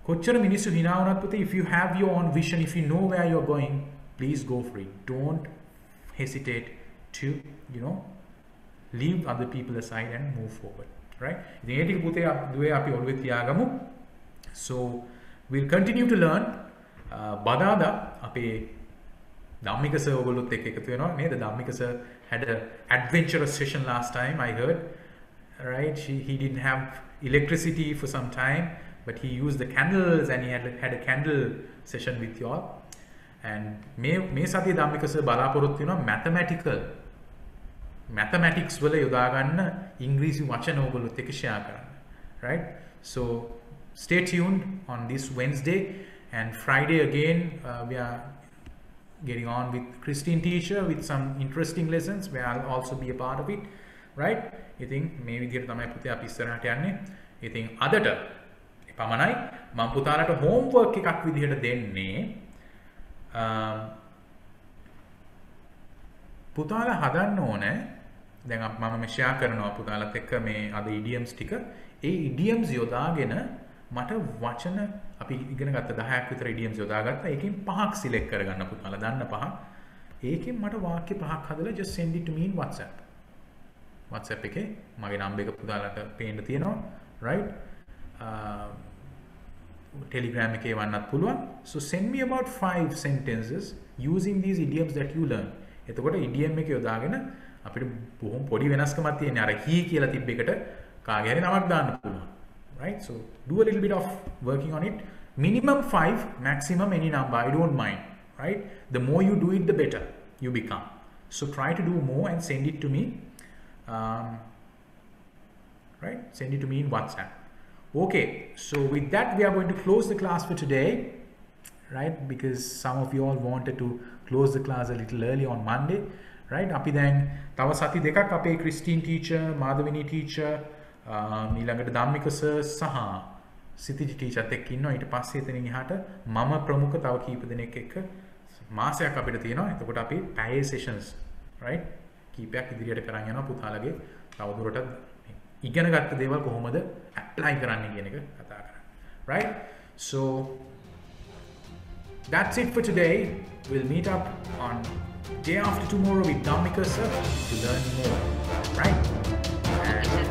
කොච්චර මිනිස්සු hina වුණත් පුතේ if you have your own vision if you know where you're going please go for it don't hesitate to leave other people aside and move forward right ඉතින් ඒ ටික පුතේ දුවේ අපි ඔළුවේ තියාගමු so we'll continue to learn බදාදා අපේ Dhammika sir ඔයගොල්ලොත් එක්ක එකතු වෙනවා නේද Dhammika sir had a adventurous session last time I heard right he didn't have electricity for some time but he used the candles and he had a candle session with you all. And මේ සතිය Dhammika sir බලාපොරොත්තු වෙනවා mathematics වල යොදා ගන්න ඉංග්‍රීසි වචන ඕගොල්ලොත් එක්ක share කරන්න. Right? So stay tuned on this Wednesday, and Friday again we are getting on with Christine teacher with some interesting lessons where I'll also be a part of it. Right? ඉතින් මේ විදිහට තමයි පුතේ අපි ඉස්සරහට යන්නේ. ඉතින් අදට පමණයි මම පුතාලට homework එකක් විදිහට දෙන්නේ. පුතාලා හදන්න ඕනේ. දැන් මම මේ share කරනවා පුතාලත් එක්ක මේ අද idioms ටික. ඒ idioms යොදාගෙන මට වචන අපි ඉගෙන ගත්ත 10ක් විතර idioms යොදාගත්තා. ඒකෙන් 5ක් select කරගන්න පුතාලා දන්න 5. ඒකෙන් මට වාක්‍ය 5ක් හදලා just send it to me in WhatsApp. WhatsApp එකේ මගේ number එක පුතාලට පේන්න තියෙනවා. Right? Telegram එකේ වන්නත් පුළුවන්. So send me about 5 sentences using these idioms that you learn. එතකොට idiom එක යොදාගෙන අපිට බොහොම පොඩි වෙනස්කමක් තියෙනවා. අර he කියලා තිබ්බ එකට කාගේ හරි නමක් දාන්න පුළුවන්. Right? So do a little bit of working on it. Minimum 5, maximum any number. I don't mind. Right? The more you do it, the better you become. So try to do more and send it to me. Right? Send it to me in WhatsApp. Okay, so with that we are going to close the class for today, right? Because some of you all wanted to close the class a little early on Monday, right? Api දැන් තව සති දෙකක් අපේ Christine teacher, Madhavini teacher, ඊළඟට Dhammika sir සහ සිතිජි teacher එක්ක ඉන්නවා. ඊට පස්සේ එතනින් එහාට මම ප්‍රමුඛ තව කීප දෙනෙක් එක්ක මාසයක් අපිට තියෙනවා. එතකොට අපි පැය sessions, right? කීපයක් ඉදිරියට කරන් යනවා පුතාලගේ තවදුරටත් ඉගෙන ගත්ත දේවල් කොහොමද apply කරන්න කියන එක කතා කරන්නේ. Right? So that's it for today. We'll meet up on day after tomorrow with Dhammika sir to learn more. Right? And